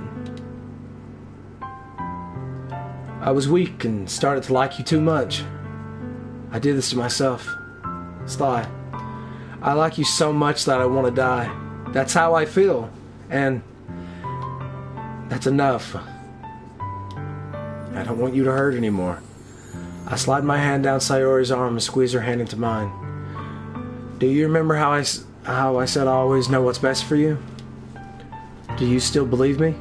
I was weak and started to like you too much. I did this to myself. Sly, I like you so much that I want to die. That's how I feel. And that's enough. I don't want you to hurt anymore. I slide my hand down Sayori's arm and squeeze her hand into mine. Do you remember how I said I always know what's best for you? Do you still believe me?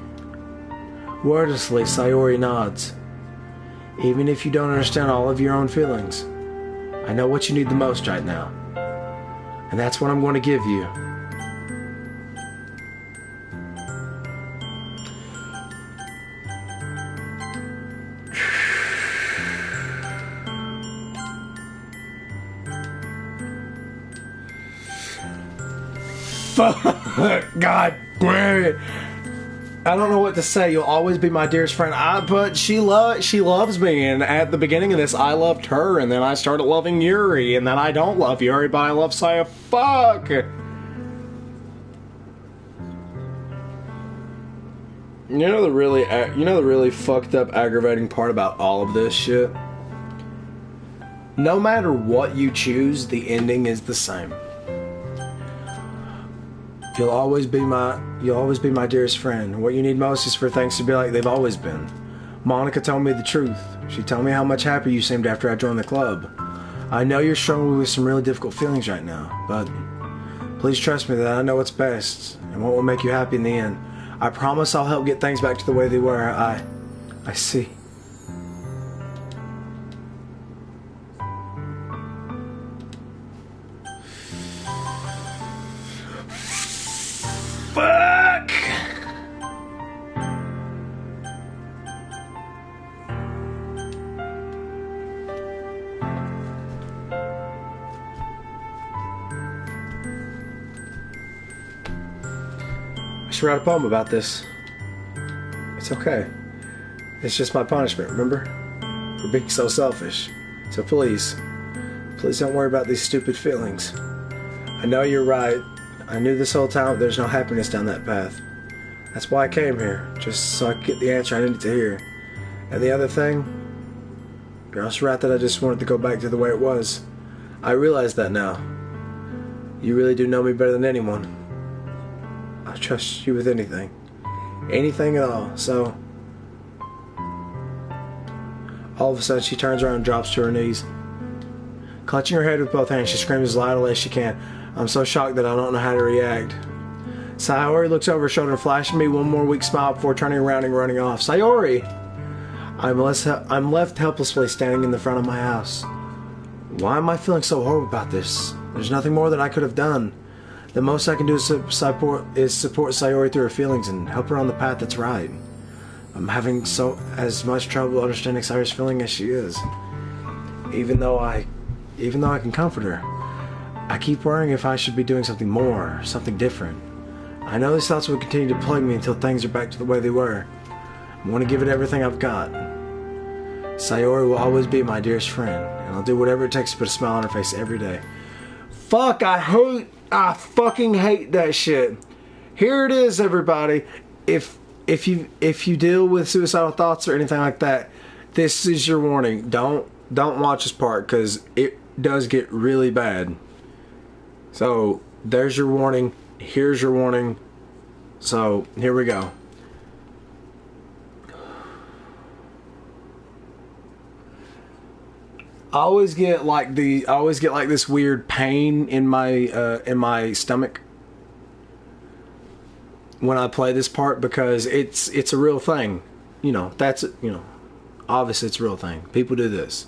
Wordlessly, Sayori nods. Even if you don't understand all of your own feelings, I know what you need the most right now. And that's what I'm going to give you. God damn it. I don't know what to say. You'll always be my dearest friend. But she loves me, and at the beginning of this, I loved her, and then I started loving Yuri, and then I don't love Yuri, but I love Saya. Fuck! You know the really fucked up, aggravating part about all of this shit? No matter what you choose, the ending is the same. You'll always be my dearest friend. What you need most is for things to be like they've always been. Monica told me the truth. She told me how much happier you seemed after I joined the club. I know you're struggling with some really difficult feelings right now, but please trust me that I know what's best and what will make you happy in the end. I promise I'll help get things back to the way they were. I see. Fuck! I should write a poem about this. It's okay. It's just my punishment, remember? For being so selfish. So please don't worry about these stupid feelings. I know you're right. I knew this whole time there's no happiness down that path. That's why I came here, just so I could get the answer I needed to hear. And the other thing, you're also right that I just wanted to go back to the way it was. I realize that now. You really do know me better than anyone. I trust you with anything. Anything at all, so... All of a sudden she turns around and drops to her knees. Clutching her head with both hands, she screams as loudly as she can. I'm so shocked that I don't know how to react. Sayori looks over her shoulder and flashes me one more weak smile before turning around and running off. Sayori! I'm left helplessly standing in the front of my house. Why am I feeling so horrible about this? There's nothing more that I could have done. The most I can do is support Sayori through her feelings and help her on the path that's right. I'm having as much trouble understanding Sayori's feeling as she is. Even though I can comfort her. I keep worrying if I should be doing something more, something different. I know these thoughts will continue to plague me until things are back to the way they were. I want to give it everything I've got. Sayori will always be my dearest friend, and I'll do whatever it takes to put a smile on her face every day. Fuck, I fucking hate that shit. Here it is, everybody. If you deal with suicidal thoughts or anything like that, this is your warning. Don't watch this part, because it does get really bad. So there's your warning. Here's your warning. So here we go. I always get like this weird pain in my stomach when I play this part, because it's a real thing. Obviously it's a real thing. People do this.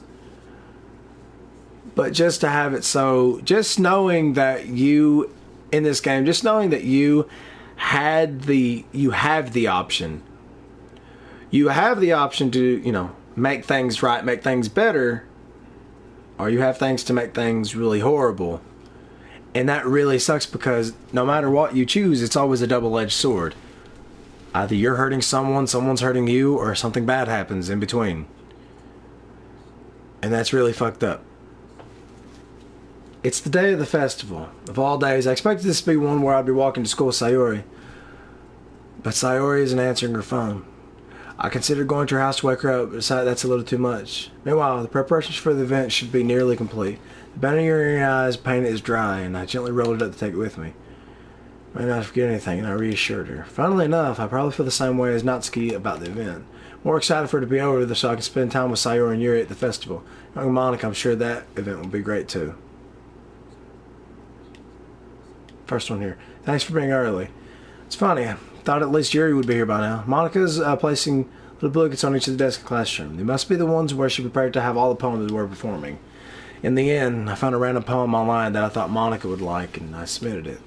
But just to have it so, just knowing that you in this game, just knowing that you have the option. You have the option to, make things right, make things better, or you have things to make things really horrible. And that really sucks, because no matter what you choose, it's always a double-edged sword. Either you're hurting someone, someone's hurting you, or something bad happens in between. And that's really fucked up. It's the day of the festival. Of all days, I expected this to be one where I'd be walking to school with Sayori. But Sayori isn't answering her phone. I considered going to her house to wake her up, but decided that's a little too much. Meanwhile, the preparations for the event should be nearly complete. The bandana in your eyes paint is dry, and I gently rolled it up to take it with me. I may not forget anything, and I reassured her. Funnily enough, I probably feel the same way as Natsuki about the event. More excited for it to be over so I can spend time with Sayori and Yuri at the festival. Young Monica, I'm sure that event will be great too. First one here. Thanks for being early. It's funny, I thought at least Yuri would be here by now. Monica's placing little blankets on each of the desks in the classroom. They must be the ones where she prepared to have all the poems we're performing. In the end, I found a random poem online that I thought Monica would like, and I submitted it.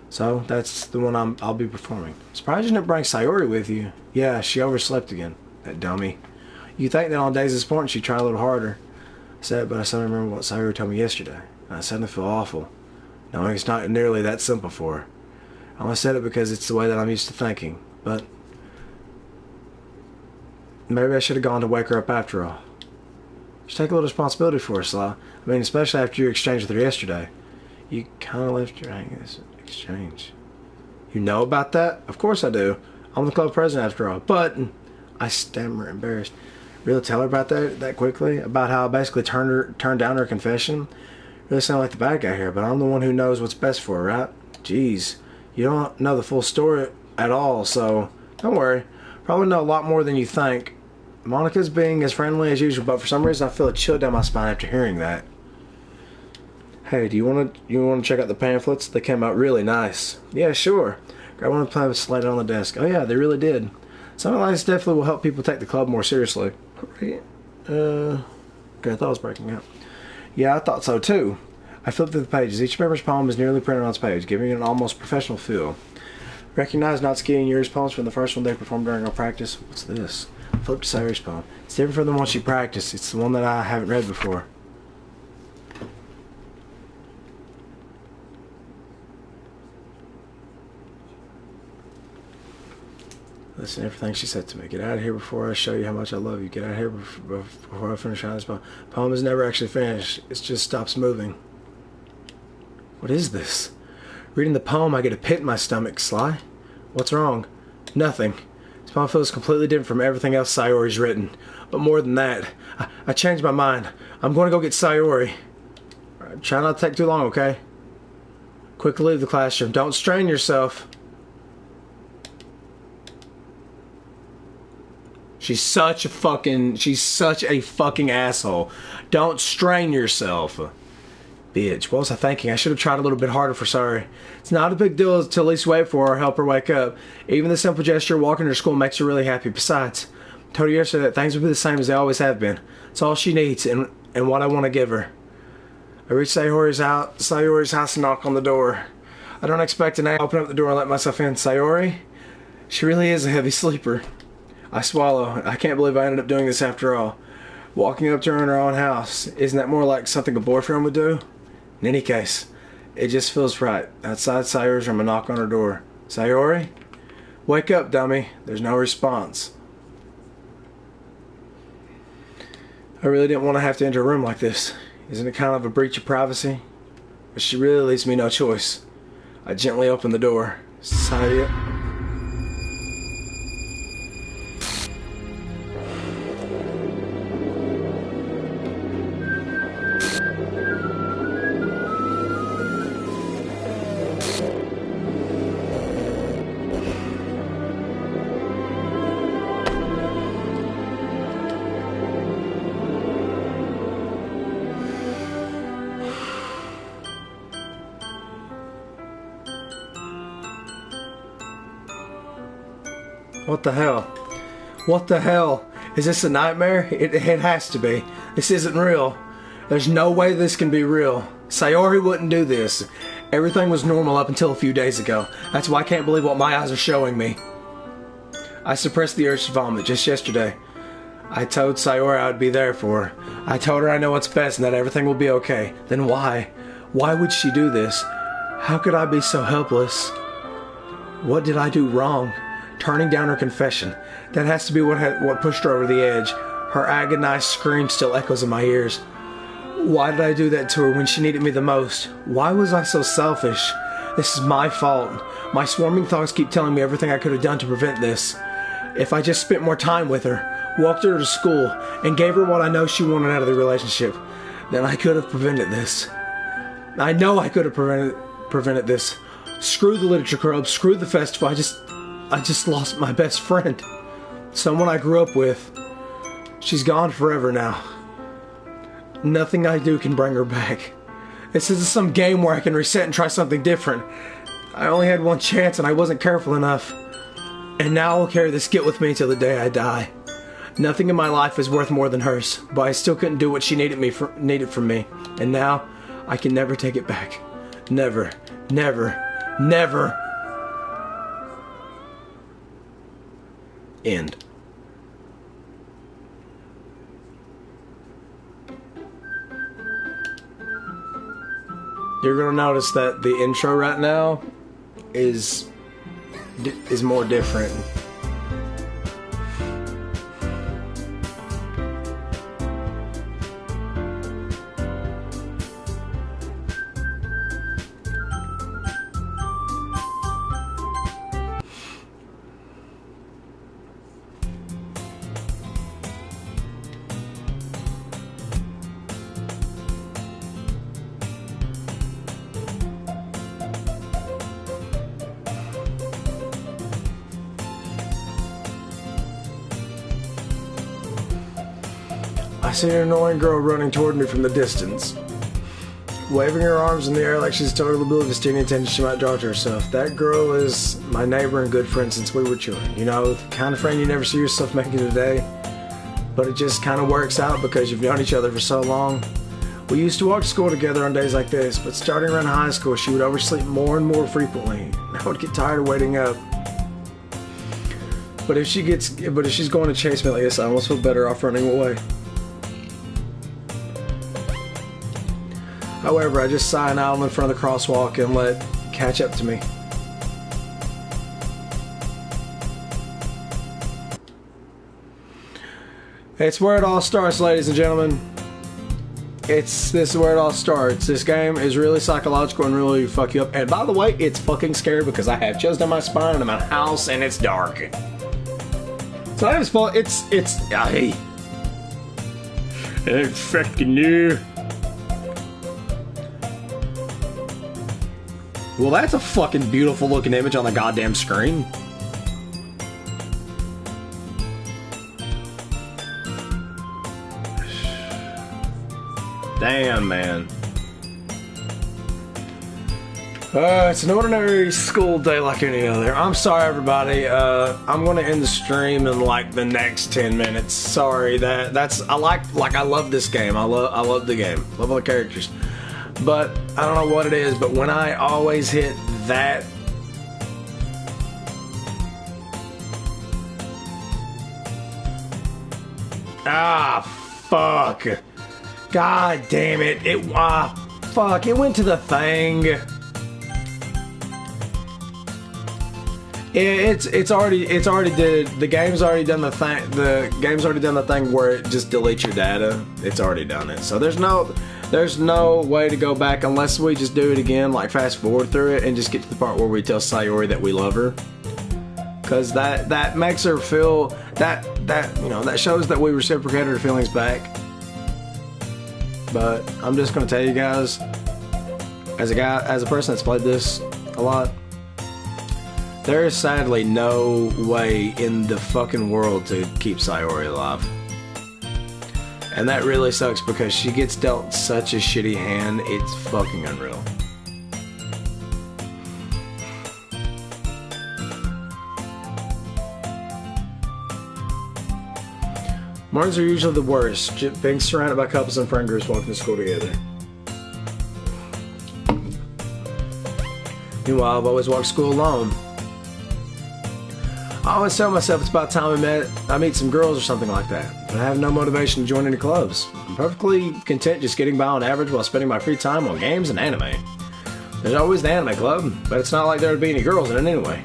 So, that's the one I'll be performing. Surprised you didn't bring Sayori with you. Yeah, she overslept again. That dummy. You think that on days of sport she'd try a little harder. I said, but I suddenly remember what Sayori told me yesterday. And I suddenly feel awful. Knowing it's not nearly that simple for her. I only said it because it's the way that I'm used to thinking. But maybe I should have gone to wake her up after all. You should take a little responsibility for her, Sly. I mean, especially after your exchange with her yesterday. You kind of left your hang this exchange. You know about that? Of course I do. I'm the club president after all. But I stammer, embarrassed. Really tell her about that quickly? About how I basically turned down her confession? Really sound like the bad guy here, but I'm the one who knows what's best for her, right? Jeez. You don't know the full story at all, so don't worry. Probably know a lot more than you think. Monica's being as friendly as usual, but for some reason I feel a chill down my spine after hearing that. Hey, do you want to check out the pamphlets? They came out really nice. Yeah, sure. Grab one of the pamphlets, laid it on the desk. Oh yeah, they really did. Something like this definitely will help people take the club more seriously. Okay, I thought I was breaking up. Yeah, I thought so too. I flipped through the pages. Each member's poem is nearly printed on its page, giving it an almost professional feel. Recognize Natsuki and Yuri's poems from the first one they performed during our practice. What's this? Flip to Sayori's poem. It's different from the one she practiced. It's the one that I haven't read before. Listen to everything she said to me. Get out of here before I show you how much I love you. Get out of here before I finish writing this poem. Poem is never actually finished. It just stops moving. What is this? Reading the poem, I get a pit in my stomach. Sly? What's wrong? Nothing. This poem feels completely different from everything else Sayori's written. But more than that, I changed my mind. I'm going to go get Sayori. Try not to take too long, okay? Quickly leave the classroom. Don't strain yourself. She's such a fucking asshole. Don't strain yourself. Bitch, what was I thinking? I should have tried a little bit harder for Sayori. It's not a big deal to at least wait for her or help her wake up. Even the simple gesture of walking her to school makes her really happy. Besides, I told her yesterday that things will be the same as they always have been. It's all she needs and what I want to give her. I reach Sayori's house and knock on the door. I don't expect an open up the door and let myself in. Sayori? She really is a heavy sleeper. I swallow. I can't believe I ended up doing this after all. Walking up to her in her own house. Isn't that more like something a boyfriend would do? In any case, it just feels right. Outside Sayori's room, a knock on her door. Sayori? Wake up, dummy. There's no response. I really didn't want to have to enter a room like this. Isn't it kind of a breach of privacy? But she really leaves me no choice. I gently open the door. Sayori. What the hell? What the hell? Is this a nightmare? It has to be. This isn't real. There's no way this can be real. Sayori wouldn't do this. Everything was normal up until a few days ago. That's why I can't believe what my eyes are showing me. I suppressed the urge to vomit just yesterday. I told Sayori I would be there for her. I told her I know what's best and that everything will be okay. Then why? Why would she do this? How could I be so helpless? What did I do wrong? Turning down her confession. That has to be what pushed her over the edge. Her agonized scream still echoes in my ears. Why did I do that to her when she needed me the most? Why was I so selfish? This is my fault. My swarming thoughts keep telling me everything I could have done to prevent this. If I just spent more time with her, walked her to school, and gave her what I know she wanted out of the relationship, then I could have prevented this. I know I could have prevented this. Screw the literature club, screw the festival. I just lost my best friend. Someone I grew up with. She's gone forever now. Nothing I do can bring her back. This isn't some game where I can reset and try something different. I only had one chance and I wasn't careful enough. And now I'll carry this guilt with me till the day I die. Nothing in my life is worth more than hers, but I still couldn't do what she needed from me. And now, I can never take it back. Never. Never. Never. End. You're gonna notice that the intro right now is more different. I see an annoying girl running toward me from the distance, waving her arms in the air like she's totally oblivious to any attention she might draw to herself. That girl is my neighbor and good friend since we were children. You know, the kind of friend you never see yourself making today, but it just kind of works out because you've known each other for so long. We used to walk to school together on days like this, but starting around high school, she would oversleep more and more frequently. I would get tired of waiting up. But if she's going to chase me like this, I almost feel better off running away. However, I just sigh and idle in front of the crosswalk and let it catch up to me. It's where it all starts, ladies and gentlemen. This is where it all starts. This game is really psychological and really fuck you up. And by the way, it's fucking scary because I have chills down my spine and I'm in a house and it's dark. It's not his fault. It's hey. It's fucking new. Well, that's a fucking beautiful looking image on the goddamn screen. Damn, man. It's an ordinary school day like any other. I'm sorry, everybody. I'm gonna end the stream in like the next 10 minutes. Sorry, I love this game. I love the game. Love all the characters. But I don't know what it is, but when I always hit that, fuck, god damn it, fuck? It went to the thing. It's already did the game's already done the thing. The game's already done the thing where it just deletes your data. It's already done it. So there's no way to go back unless we just do it again, like fast forward through it and just get to the part where we tell Sayori that we love her. Cause that makes her feel that that shows that we reciprocated her feelings back. But I'm just gonna tell you guys, as a person that's played this a lot, there is sadly no way in the fucking world to keep Sayori alive. And that really sucks because she gets dealt such a shitty hand, it's fucking unreal. Mornings are usually the worst, being surrounded by couples and friend groups walking to school together. Meanwhile, I've always walked to school alone. I always tell myself it's about time I meet some girls or something like that, but I have no motivation to join any clubs. I'm perfectly content just getting by on average while spending my free time on games and anime. There's always the anime club, but it's not like there would be any girls in it anyway.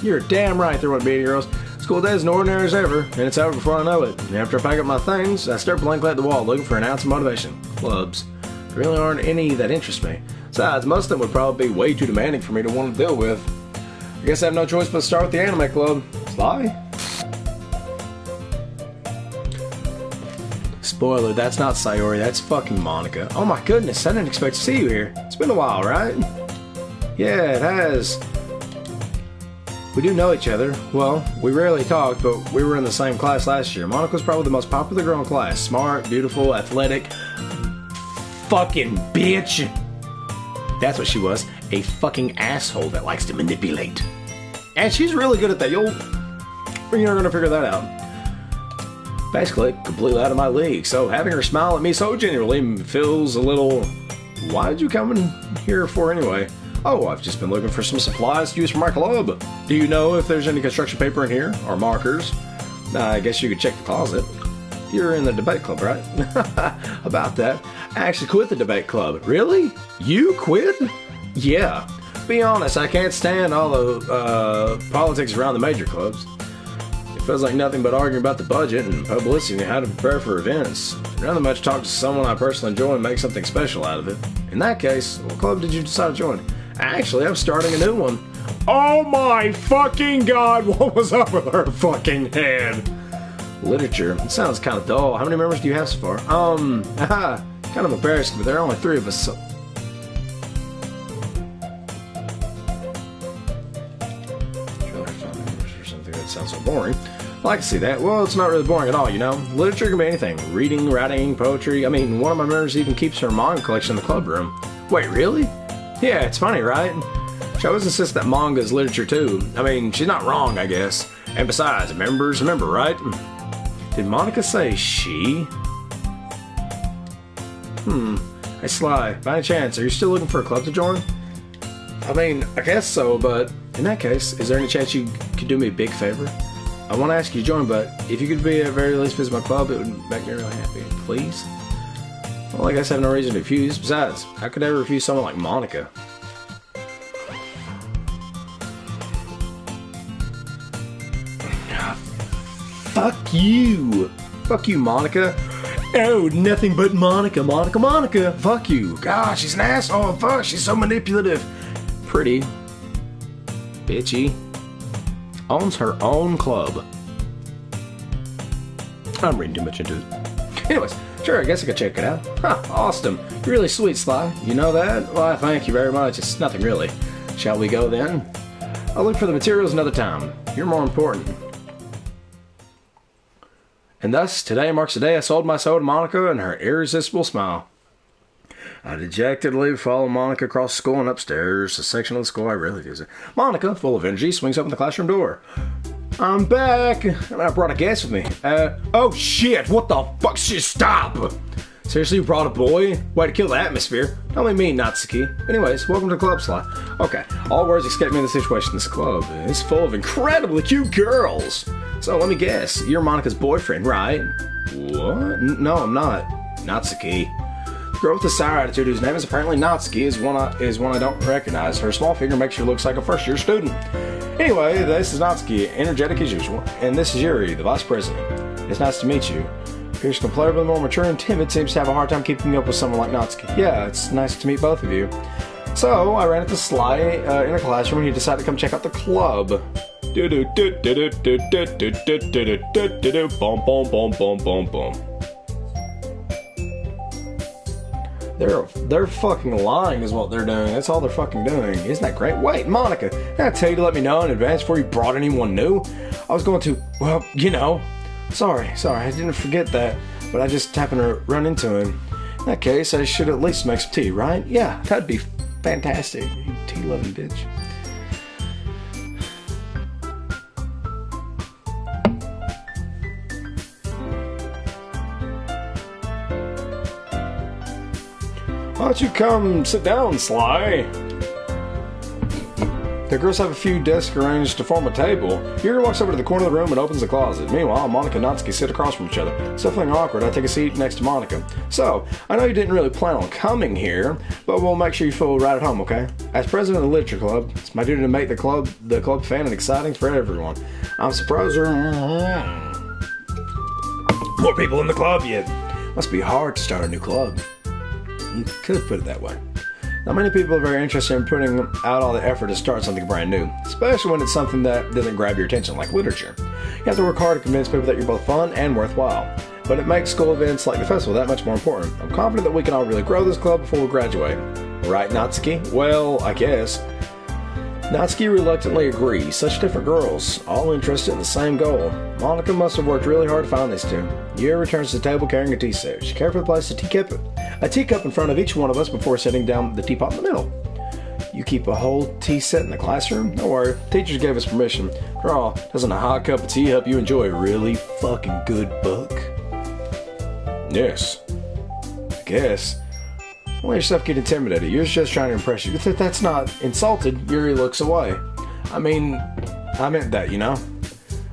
You're damn right there wouldn't be any girls. School day is as ordinary as ever, and it's over before I know it. And after I pack up my things, I stare blankly at the wall looking for an ounce of motivation. Clubs. There really aren't any that interest me. Besides, most of them would probably be way too demanding for me to want to deal with. I guess I have no choice but to start with the anime club. Sly? Spoiler, that's not Sayori, that's fucking Monika. Oh my goodness, I didn't expect to see you here. It's been a while, right? Yeah, it has. We do know each other. Well, we rarely talk, but we were in the same class last year. Monika's probably the most popular girl in class. Smart, beautiful, athletic. Fucking bitch. That's what she was. A fucking asshole that likes to manipulate. And she's really good at that. You're gonna figure that out. Basically, completely out of my league. So having her smile at me so genuinely feels a little... Why did you come in here for anyway? Oh, I've just been looking for some supplies to use for my club. Do you know if there's any construction paper in here? Or markers? I guess you could check the closet. You're in the debate club, right? About that. I actually quit the debate club. Really? You quit? Yeah. Be honest, I can't stand all the politics around the major clubs. It feels like nothing but arguing about the budget and publicity and how to prepare for events. I'd rather much talk to someone I personally enjoy and make something special out of it. In that case, what club did you decide to join? Actually, I'm starting a new one. Oh my fucking god, what was up with her fucking head? Literature. It sounds kind of dull. How many members do you have so far? Kind of embarrassing, but there are only 3 of us, so... Or something that sounds so boring. I like to see that. Well, it's not really boring at all, you know? Literature can be anything. Reading, writing, poetry. I mean, one of my members even keeps her manga collection in the club room. Wait, really? Yeah, it's funny, right? She always insists that manga is literature too. I mean, she's not wrong, I guess. And besides, members remember, right? Did Monika say she? Hey Sly, by any chance, are you still looking for a club to join? I mean, I guess so, but in that case, is there any chance you could do me a big favor? I want to ask you to join, but if you could be at the very least visit my club, it would make me really happy. Please? Well, I guess I have no reason to refuse. Besides, how could I ever refuse someone like Monika? Fuck you! Fuck you, Monika! Oh, nothing but Monika, Monika, Monika! Fuck you! God, she's an asshole! Fuck, she's so manipulative! Pretty. Bitchy. Owns her own club. I'm reading too much into it. Anyways, sure, I guess I could check it out. Huh, awesome. You're really sweet, Sly. You know that? Why, thank you very much. It's nothing really. Shall we go then? I'll look for the materials another time. You're more important. And thus, today marks the day I sold my soul to Monika and her irresistible smile. I dejectedly follow Monika across the school and upstairs, a section of the school I rarely visit. Monika, full of energy, swings open the classroom door. I'm back, and I brought a guest with me. Oh shit, what the fuck? Stop! Seriously, you brought a boy? Way to kill the atmosphere. Only me, Natsuki. Anyways, welcome to the club, Sly. Okay, all words escape me in the situation. This club is full of incredibly cute girls. So let me guess, you're Monika's boyfriend, right? What? No, I'm not. Natsuki. girl with a sour attitude, whose name is apparently Natsuki, is one I don't recognize. Her small figure makes her look like a first-year student. Anyway, this is Natsuki, energetic as usual, and this is Yuri, the vice president. It's nice to meet you. Appears comparatively more mature and timid, seems to have a hard time keeping up with someone like Natsuki. Yeah, it's nice to meet both of you. So, I ran into Sly in a classroom and he decided to come check out the club. They're fucking lying is what they're doing. That's all they're fucking doing. Isn't that great? Wait, Monica, did I tell you to let me know in advance before you brought anyone new? I was going to, well, you know. Sorry, I didn't forget that, but I just happened to run into him. In that case, I should at least make some tea, right? Yeah, that'd be fantastic. You tea-loving bitch. Why don't you come sit down, Sly? The girls have a few desks arranged to form a table. Yuri walks over to the corner of the room and opens the closet. Meanwhile, Monica and Natsuki sit across from each other. It's definitely awkward. I take a seat next to Monica. So, I know you didn't really plan on coming here, but we'll make sure you feel right at home, okay? As president of the Literature Club, it's my duty to make the club fun and exciting for everyone. I'm surprised there are more people in the club yet. Must be hard to start a new club. You could put it that way. Not many people are very interested in putting out all the effort to start something brand new, especially when it's something that doesn't grab your attention, like literature. You have to work hard to convince people that you're both fun and worthwhile, but it makes school events like the festival that much more important. I'm confident that we can all really grow this club before we graduate. Right, Natsuki? Well, I guess. Natsuki reluctantly agrees. Such different girls, all interested in the same goal. Monica must have worked really hard to find these two. Yuri returns to the table carrying a tea set. She carefully places a teacup in front of each one of us before setting down the teapot in the middle. You keep a whole tea set in the classroom? Don't worry, teachers gave us permission. After all, doesn't a hot cup of tea help you enjoy a really fucking good book? Yes. I guess. Don't let yourself get intimidated. You're just trying to impress you. If that's not insulted, Yuri looks away. I mean, I meant that, you know?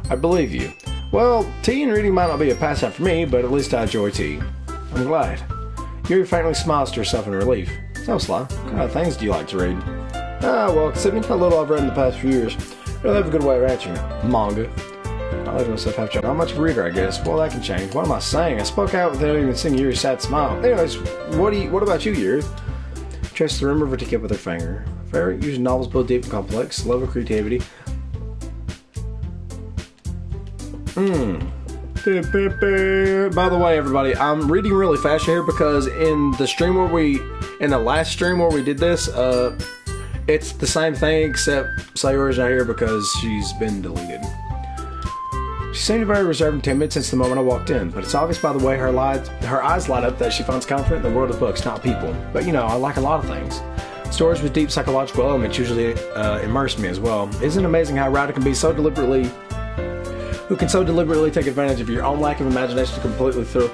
I believe you. Well, tea and reading might not be a pastime for me, but at least I enjoy tea. I'm glad. Yuri faintly smiles to herself in relief. So, Sly, what kind of things do you like to read? Well, considering how little I've read in the past few years, I don't have a good way of answering it. Manga. I let myself have trouble. Not much of a reader, I guess. Well, that can change. What am I saying? I spoke out without even seeing Yuri's sad smile. Anyways, what about you, Yuri? Traces the rim of her teacup with her finger. Favorite using novels both deep and complex. Love of creativity. By the way, everybody, I'm reading really fast here because in the last stream where we did this, it's the same thing except Sayori's not here because she's been deleted. She seemed very reserved and timid since the moment I walked in, but it's obvious by the way her eyes light up that she finds comfort in the world of books, not people. But you know, I like a lot of things. Stories with deep psychological elements usually immerse me as well. Isn't it amazing how a writer can so deliberately take advantage of your own lack of imagination to completely throw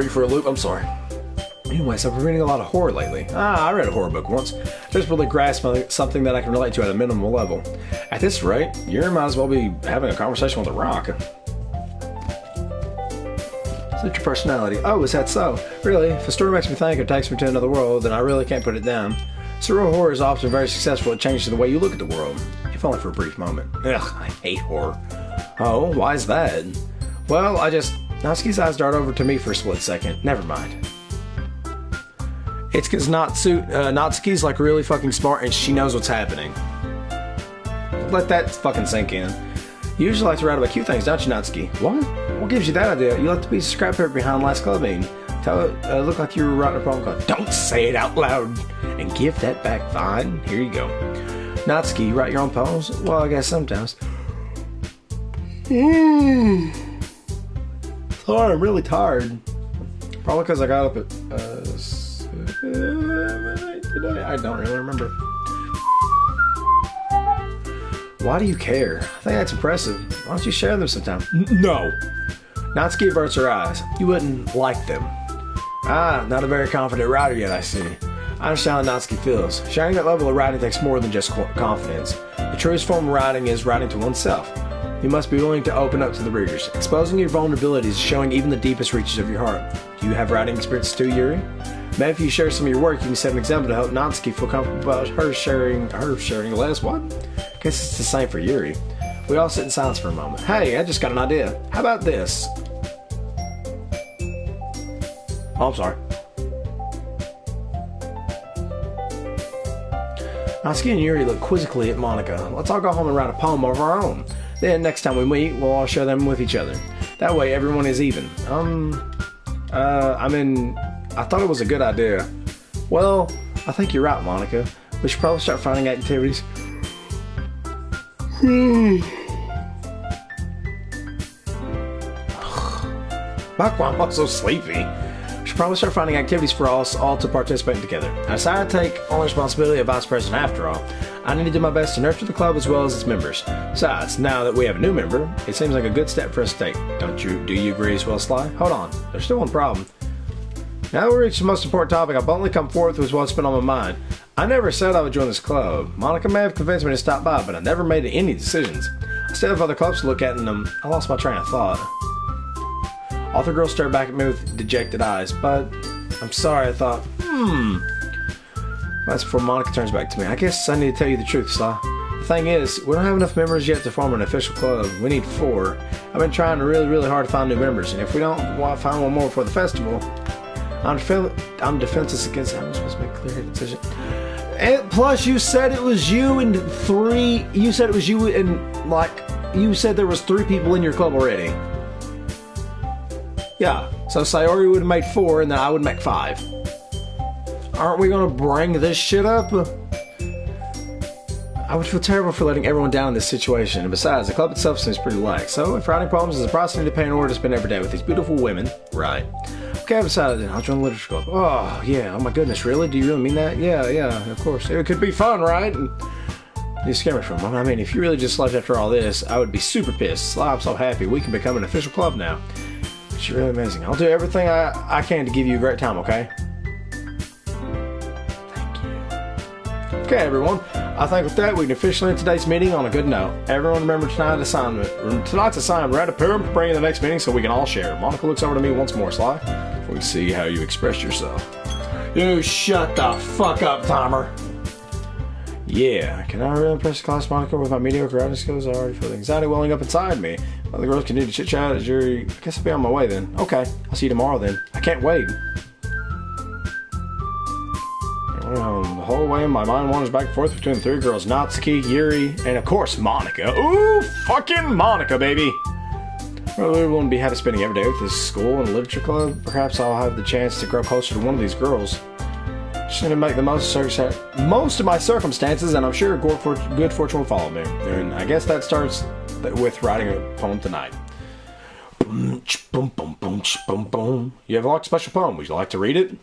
you for a loop? I'm sorry. Anyways, I've been reading a lot of horror lately. I read a horror book once. Just really grasp something that I can relate to at a minimal level. At this rate, you might as well be having a conversation with a rock. Such your personality. Oh, is that so? Really? If a story makes me think or takes me to another world, then I really can't put it down. Surreal horror is often very successful at changing the way you look at the world, if only for a brief moment. Ugh, I hate horror. Oh, why is that? Well, Natsuki's eyes dart over to me for a split second. Never mind. It's because Natsuki's like really fucking smart and she knows what's happening. Let that fucking sink in. You usually like to write about cute things, don't you, Natsuki? What? What gives you that idea? You left a piece of scrap paper behind last club meeting. Tell it looked like you were writing a poem called Don't Say It Out Loud and give that back. Fine. Here you go. Natsuki, you write your own poems? Well, I guess sometimes. Sorry, I'm really tired. Probably because I got up at today. I don't really remember. Why do you care? I think that's impressive. Why don't you share them sometime? No. Natsuki averts her eyes. You wouldn't like them. Not a very confident writer yet, I see. I understand how Natsuki feels. Sharing that level of writing takes more than just confidence. The truest form of writing is writing to oneself. You must be willing to open up to the readers. Exposing your vulnerabilities is showing even the deepest reaches of your heart. Do you have writing experience too, Yuri? Maybe if you share some of your work, you can set an example to help Natsuki feel comfortable about her sharing less. What? Guess it's the same for Yuri. We all sit in silence for a moment. Hey, I just got an idea. How about this? Oh, I'm sorry. Natsuki and Yuri look quizzically at Monika. Let's all go home and write a poem of our own. Then, next time we meet, we'll all share them with each other. That way, everyone is even. I thought it was a good idea. Well, I think you're right, Monika. We should probably start finding activities. I'm also sleepy. We should probably start finding activities for us all to participate in together. I decided to take on the responsibility of vice president after all. I need to do my best to nurture the club as well as its members. Besides, now that we have a new member, it seems like a good step for us to take. Do you agree as well, Sly? Hold on, there's still one problem. Now that we reached the most important topic, I've only come forth with what's been on my mind. I never said I would join this club. Monika may have convinced me to stop by, but I never made any decisions. I still have other clubs to look at, and I lost my train of thought. All the girls stared back at me with dejected eyes, but I'm sorry, I thought, That's before Monika turns back to me. I guess I need to tell you the truth, Sly. The thing is, we don't have enough members yet to form an official club. We need 4. I've been trying really hard to find new members, and if we don't find one more for the festival, I'm defenseless against it. I'm supposed to make a clear decision. And plus, you said it was you and 3. You said it was you and, you said there was 3 people in your club already. Yeah, so Sayori would have made 4, and then I would make 5. Aren't we gonna bring this shit up? I would feel terrible for letting everyone down in this situation, and besides, the club itself seems pretty lax. So, if writing poems is a process I need to pay in order to spend every day with these beautiful women, right? Okay, I've decided then. I'll join the literature club. Oh, yeah, oh my goodness, really? Do you really mean that? Yeah, of course. It could be fun, right? And you scare me from them. I mean, if you really just left after all this, I would be super pissed. Sly, I'm so happy we can become an official club now. It's really amazing. I'll do everything I can to give you a great time, okay? Okay, everyone. I think with that, we can officially end today's meeting on a good note. Everyone remember tonight's assignment. We're at a pair to bring in the next meeting so we can all share. Monika looks over to me once more, Sly. We can see how you express yourself. You shut the fuck up, Timer. Yeah, can I really impress the class, Monika, with my mediocre writing skills? I already feel the anxiety welling up inside me. Well, the girls continue to chit-chat as Yuri. I guess I'll be on my way then. Okay, I'll see you tomorrow then. I can't wait. The whole way my mind wanders back and forth between the 3 girls, Natsuki, Yuri, and of course Monika. Ooh, fucking Monika, baby! Well, we won't be happy spending every day with this school and literature club. Perhaps I'll have the chance to grow closer to one of these girls. Just need to make the most of my circumstances, and I'm sure good fortune will follow me. And I guess that starts with writing a poem tonight. You have a special poem. Would you like to read it?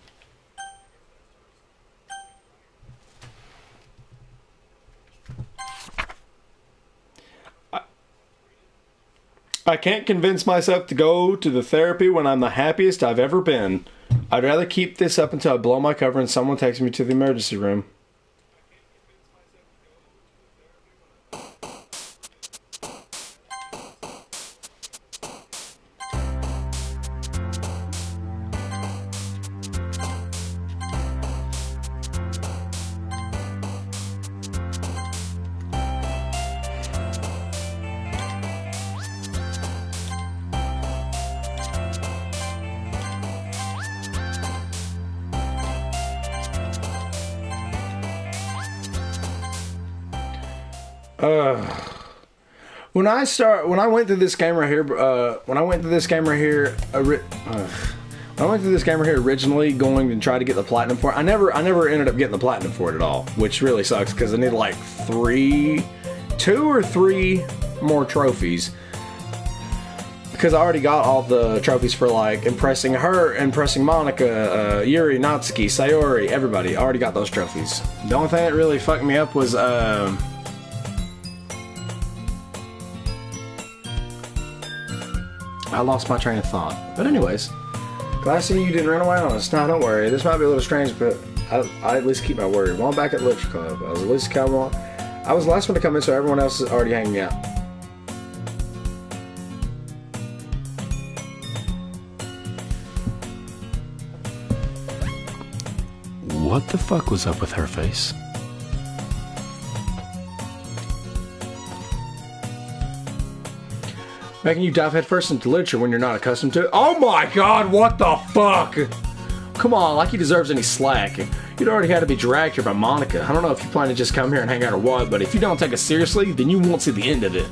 I can't convince myself to go to the therapy when I'm the happiest I've ever been. I'd rather keep this up until I blow my cover and someone takes me to the emergency room. When I went through this game right here originally going to try to get the platinum for it, I never ended up getting the platinum for it at all, which really sucks because I need like 2 or 3 more trophies. Because I already got all the trophies for like impressing Monika, Yuri, Natsuki, Sayori, everybody. I already got those trophies. The only thing that really fucked me up was I lost my train of thought. But anyways, glad to see you didn't run away on us. Now, don't worry. This might be a little strange, but I at least keep my word. While I'm back at Literature Club, I was the last one to come in, so everyone else is already hanging out. What the fuck was up with her face? Making you dive headfirst into literature when you're not accustomed to it? Oh my god, what the fuck? Come on, like he deserves any slack. You'd already had to be dragged here by Monica. I don't know if you plan to just come here and hang out or what, but if you don't take us seriously, then you won't see the end of it.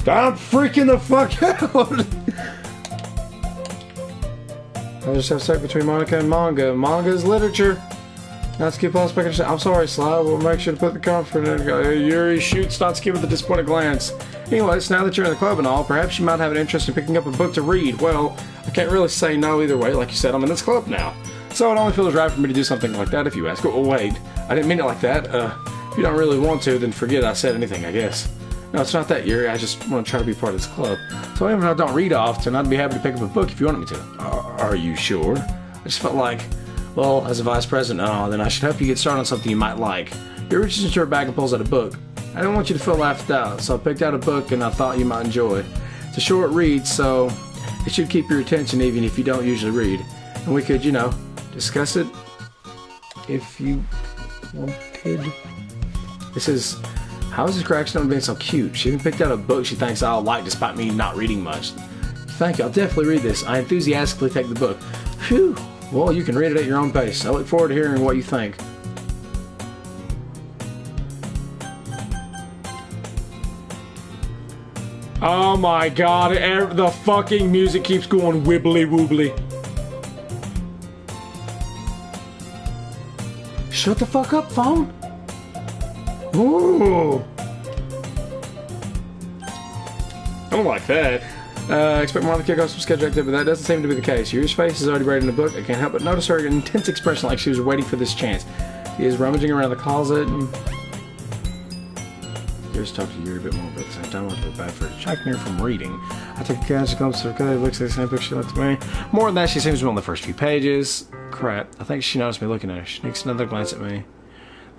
I'm freaking the fuck out! I just have sex between Monica and manga. Manga is literature. Not skip all speculation. I'm sorry, Sly. We'll make sure to put the comfort in. Yuri shoots, not skip with a disappointed glance. Anyways, now that you're in the club and all, perhaps you might have an interest in picking up a book to read. Well, I can't really say no either way. Like you said, I'm in this club now. So it only feels right for me to do something like that if you ask. Oh, wait. I didn't mean it like that. If you don't really want to, then forget I said anything, I guess. No, it's not that, Yuri. I just want to try to be part of this club. So even if I don't read often, I'd be happy to pick up a book if you wanted me to. Are you sure? I just felt like, well, as a vice president, then I should help you get started on something you might like. He reaches into her bag and pulls out a book. I didn't want you to feel laughed out, so I picked out a book and I thought you might enjoy. It's a short read, so it should keep your attention even if you don't usually read. And we could, discuss it if you wanted. This is... How is this correction being so cute? She even picked out a book she thinks I'll like despite me not reading much. Thank you, I'll definitely read this. I enthusiastically take the book. Phew! Well, you can read it at your own pace. I look forward to hearing what you think. Oh my god, the fucking music keeps going wibbly woobly. Shut the fuck up, phone! Ooh! I don't like that. Expect more to kick off some scheduled activity, but that doesn't seem to be the case. Yuri's face is already read in the book. I can't help but notice her intense expression like she was waiting for this chance. He is rummaging around the closet and... Yuri's talking to Yuri a bit more, but at the same time I feel bad for distracting her from reading. I take a casual glimpse of her good, looks at the same picture she looked at me. More than that, she seems to be on the first few pages. Crap, I think she noticed me looking at her. She takes another glance at me.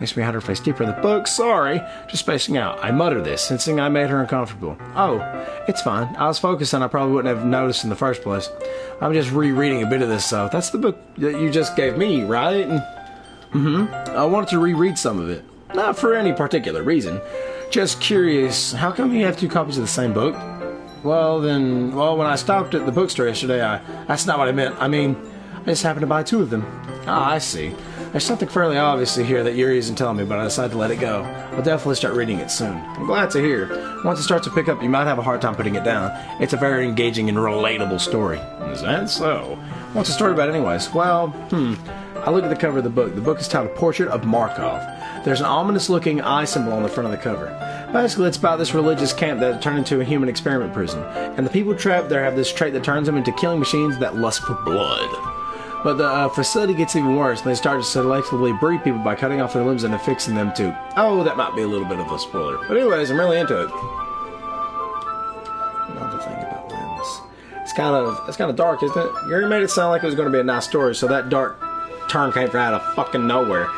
Makes me hide her face deeper in the book. Sorry, just spacing out. I mutter this, sensing I made her uncomfortable. Oh, it's fine. I was focused and I probably wouldn't have noticed in the first place. I'm just rereading a bit of this, so that's the book that you just gave me, right? I wanted to reread some of it. Not for any particular reason. Just curious, how come you have 2 copies of the same book? Well, when I stopped at the bookstore yesterday, that's not what I meant. I mean, I just happened to buy 2 of them. Ah, I see. There's something fairly obvious here that Yuri isn't telling me, but I decided to let it go. I'll definitely start reading it soon. I'm glad to hear. Once it starts to pick up, you might have a hard time putting it down. It's a very engaging and relatable story. Is that so? What's the story about anyways? Well, I look at the cover of the book. The book is titled Portrait of Markov. There's an ominous-looking eye symbol on the front of the cover. Basically, it's about this religious camp that turned into a human experiment prison. And the people trapped there have this trait that turns them into killing machines that lust for blood. But the facility gets even worse, and they start to selectively breed people by cutting off their limbs and affixing them to... Oh, that might be a little bit of a spoiler. But anyways, I'm really into it. Another thing about limbs. It's kind of dark, isn't it? You already made it sound like it was going to be a nice story, so that dark turn came from out of fucking nowhere.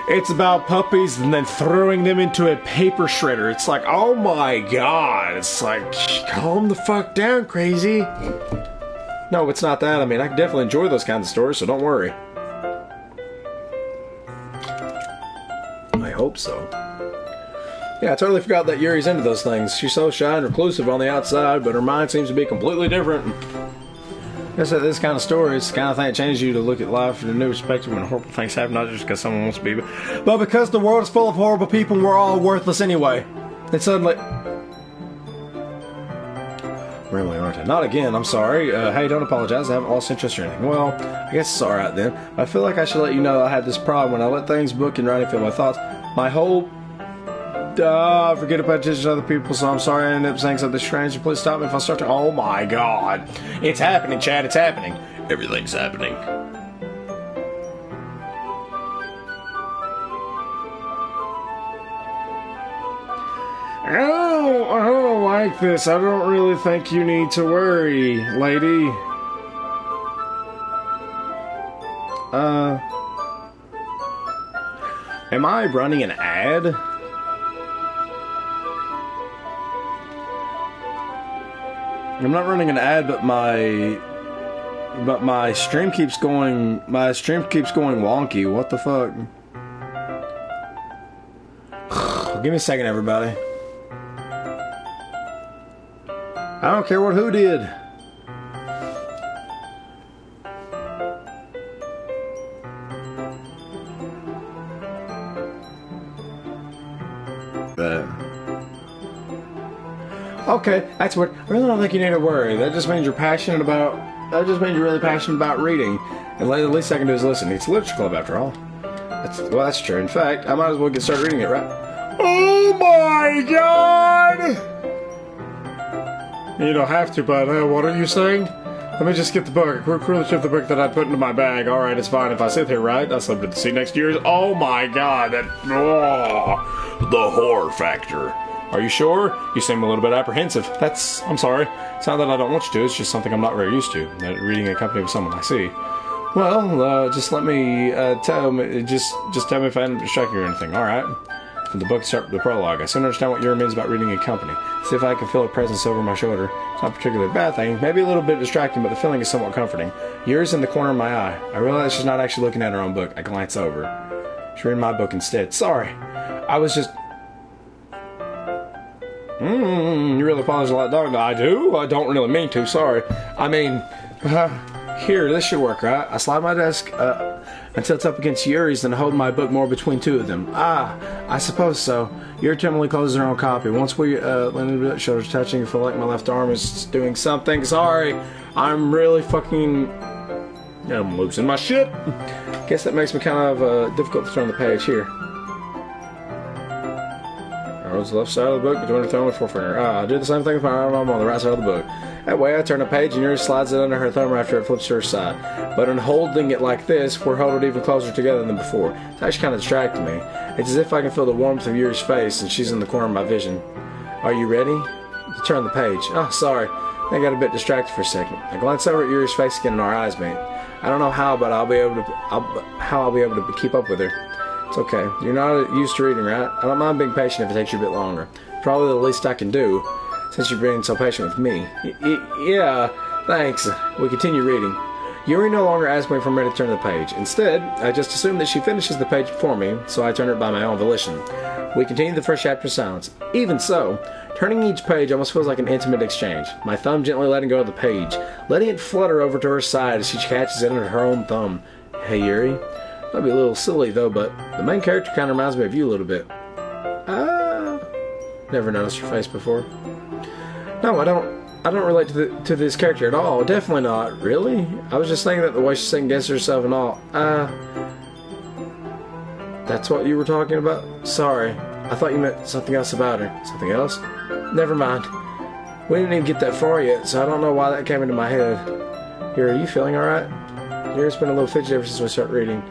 It's about puppies and then throwing them into a paper shredder. It's like, oh my god. It's like, calm the fuck down, crazy. No, it's not that. I mean, I can definitely enjoy those kinds of stories, so don't worry. I hope so. Yeah, I totally forgot that Yuri's into those things. She's so shy and reclusive on the outside, but her mind seems to be completely different. I guess that this kind of story is the kind of thing that changes you to look at life from a new perspective when horrible things happen, not just because someone wants to be, but because the world is full of horrible people and we're all worthless anyway. And suddenly... Really, aren't I? Not again, I'm sorry. Hey, don't apologize, I haven't lost interest or anything. Well, I guess it's alright then. I feel like I should let you know I had this problem when I let things book and writing fill my thoughts. My whole... I forget about attention to other people, so I'm sorry I ended up saying something strange. Please stop me if I start to... Oh my god. It's happening, Chad, it's happening. Everything's happening. Oh, I don't like this. I don't really think you need to worry, lady. Am I running an ad? I'm not running an ad, but my stream keeps going. My stream keeps going wonky. What the fuck? Give me a second, everybody. I don't care what who did. Okay, that's what. I really don't think you need to worry. That just means you're passionate about. That just means you're really passionate about reading. And the least I can do is listen. It's a literature club, after all. That's true. In fact, I might as well get started reading it, right? Oh my God! You don't have to, but what are you saying? Let me just get the book. Quickly shift the book that I put into my bag. All right, it's fine if I sit here, right? That's something to see next year's. Oh my God! The horror factor. Are you sure? You seem a little bit apprehensive. I'm sorry. It's not that I don't want you to, it's just something I'm not very used to. Reading a company with someone I see. Well, just let me, tell me if I distract you or anything, alright? From the book, start with the prologue. I soon understand what Yuri means about reading a company. See if I can feel a presence over my shoulder. It's not particularly a bad thing, maybe a little bit distracting, but the feeling is somewhat comforting. Yuri's in the corner of my eye. I realize she's not actually looking at her own book. I glance over. She's reading my book instead. Sorry. I was just... you really apologize a lot, dog. I do? I don't really mean to, sorry. I mean, here, this should work, right? I slide my desk until it's up against Yuri's, then hold my book more between two of them. I suppose so. Yuri timidly closes her own copy. Once we land shoulders touching, I feel like my left arm is doing something. Sorry, I'm really fucking... I'm losing my shit. Guess that makes me kind of difficult to turn the page here. The left side of the book between her thumb and forefinger. I do the same thing with my arm on the right side of the book. That way I turn a page and Yuri slides it under her thumb after it flips to her side. But in holding it like this, we're holding it even closer together than before. It's actually kind of distracting me. It's as if I can feel the warmth of Yuri's face and she's in the corner of my vision. Are you ready? To turn the page. Oh, sorry. I got a bit distracted for a second. I glance over at Yuri's face again and our eyes meet. I don't know how, but I'll be able to keep up with her. It's okay. You're not used to reading, right? I don't mind being patient if it takes you a bit longer. Probably the least I can do, since you're being so patient with me. Yeah, thanks. We continue reading. Yuri no longer asks me if I'm ready to turn the page. Instead, I just assume that she finishes the page before me, so I turn it by my own volition. We continue the first chapter in silence. Even so, turning each page almost feels like an intimate exchange. My thumb gently letting go of the page, letting it flutter over to her side as she catches it under her own thumb. Hey, Yuri. Might be a little silly though, but the main character kind of reminds me of you a little bit. Never noticed your face before. No, I don't relate to this character at all. Definitely not. Really? I was just thinking that the way she's second guessing herself and all. That's what you were talking about? Sorry. I thought you meant something else about her. Something else? Never mind. We didn't even get that far yet, so I don't know why that came into my head. Here, are you feeling alright? Yuri's been a little fidgety ever since we started reading.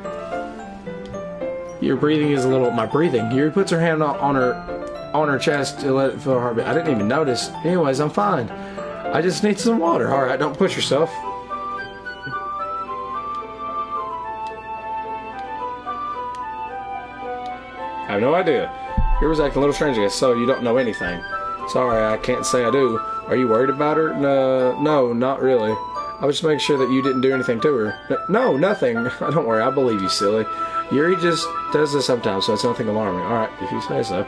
Your breathing is a little... My breathing? Yuri puts her hand on her chest to let it feel her heartbeat. I didn't even notice. Anyways, I'm fine. I just need some water. Alright, don't push yourself. I have no idea. Yuri was acting a little strange, I guess, so you don't know anything. Sorry, I can't say I do. Are you worried about her? No, not really. I was just making sure that you didn't do anything to her. No, nothing. Don't worry, I believe you, silly. Yuri just does this sometimes, so it's nothing alarming. Alright, if you say so.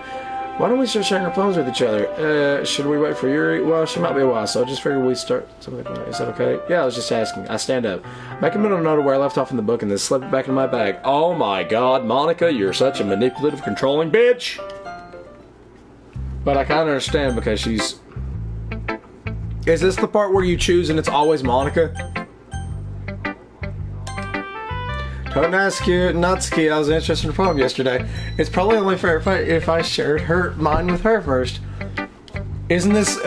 Why don't we start sharing our phones with each other? Should we wait for Yuri? Well, she might be a while, so I just figured we'd start something like that. Is that okay? Yeah, I was just asking. I stand up. Make a mental note of where I left off in the book and then slip it back in my bag. Oh my God, Monica, you're such a manipulative, controlling bitch! But I kind of understand because she's... Is this the part where you choose and it's always Monica? Tonatsuki Natsuki, I was interested in her poem yesterday. It's probably only fair if I shared mine with her first. Isn't this...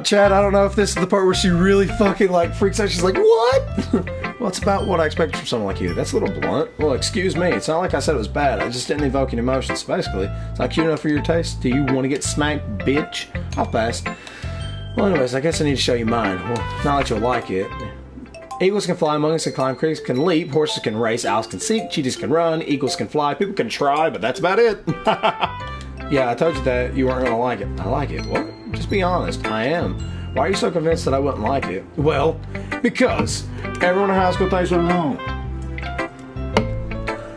Chad, I don't know if this is the part where she really fucking like freaks out. She's like, what? Well, it's about what I expected from someone like you. That's a little blunt. Well, excuse me. It's not like I said it was bad. I just didn't evoke any emotions. Basically, it's not cute enough for your taste. Do you want to get smacked, bitch? I'll pass. Well, anyways, I guess I need to show you mine. Well, not that you'll like it. Eagles can fly, monkeys can climb, crickets can leap, horses can race, owls can seek, cheetahs can run, eagles can fly, people can try, but that's about it. Yeah, I told you that you weren't going to like it. I like it. What? Just be honest. I am. Why are you so convinced that I wouldn't like it? Well, because everyone in high school thinks I'm wrong.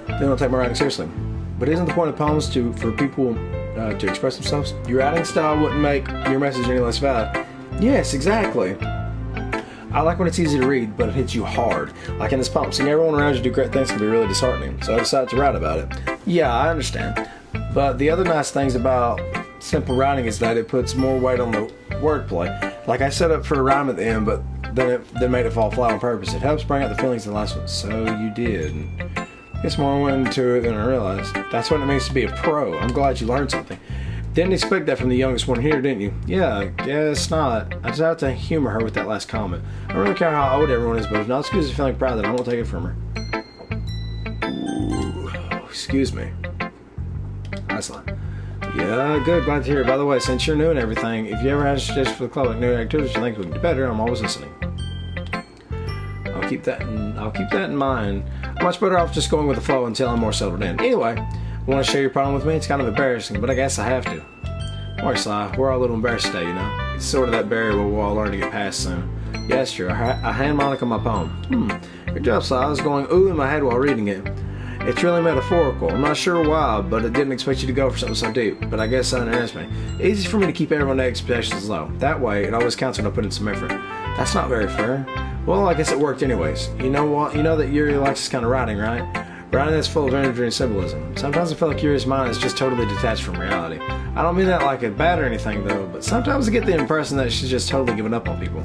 They don't take my writing seriously. But isn't the point of poems for people to express themselves? Your writing style wouldn't make your message any less valid. Yes, exactly. I like when it's easy to read, but it hits you hard. Like in this poem, seeing everyone around you do great things can be really disheartening, so I decided to write about it. Yeah, I understand. But the other nice things about simple writing is that it puts more weight on the wordplay. Like I set up for a rhyme at the end, but then made it fall flat on purpose. It helps bring out the feelings in the last one. So you did. It's more went into it than I realized. That's what it means to be a pro. I'm glad you learned something. Didn't expect that from the youngest one here, didn't you? Yeah, guess not. I just have to humor her with that last comment. I don't really care how old everyone is, but if not excuse feeling proud that I won't take it from her. Ooh, excuse me. Nice line. Yeah, good. Glad to hear it. By the way, since you're new and everything, if you ever have a suggestion for the club, like new activities you think we can do better, I'm always listening. I'll keep that in mind. I'm much better off just going with the flow until I'm more settled in. Anyway, want to share your problem with me? It's kind of embarrassing, but I guess I have to. Don't worry, Sly. We're all a little embarrassed today, you know? It's sort of that barrier we'll all learn to get past soon. Yeah, that's true. I hand Monica my poem. Good job, Sly. I was going ooh in my head while reading it. It's really metaphorical. I'm not sure why, but I didn't expect you to go for something so deep. But I guess that interests me. Easy for me to keep everyone's expectations low. That way, it always counts when I put in some effort. That's not very fair. Well, I guess it worked anyways. You know what? You know that Yuri likes this kind of writing, right? Writing that's full of imagery and symbolism. Sometimes I feel like Yuri's mind is just totally detached from reality. I don't mean that like it's bad or anything, though, but sometimes I get the impression that she's just totally given up on people.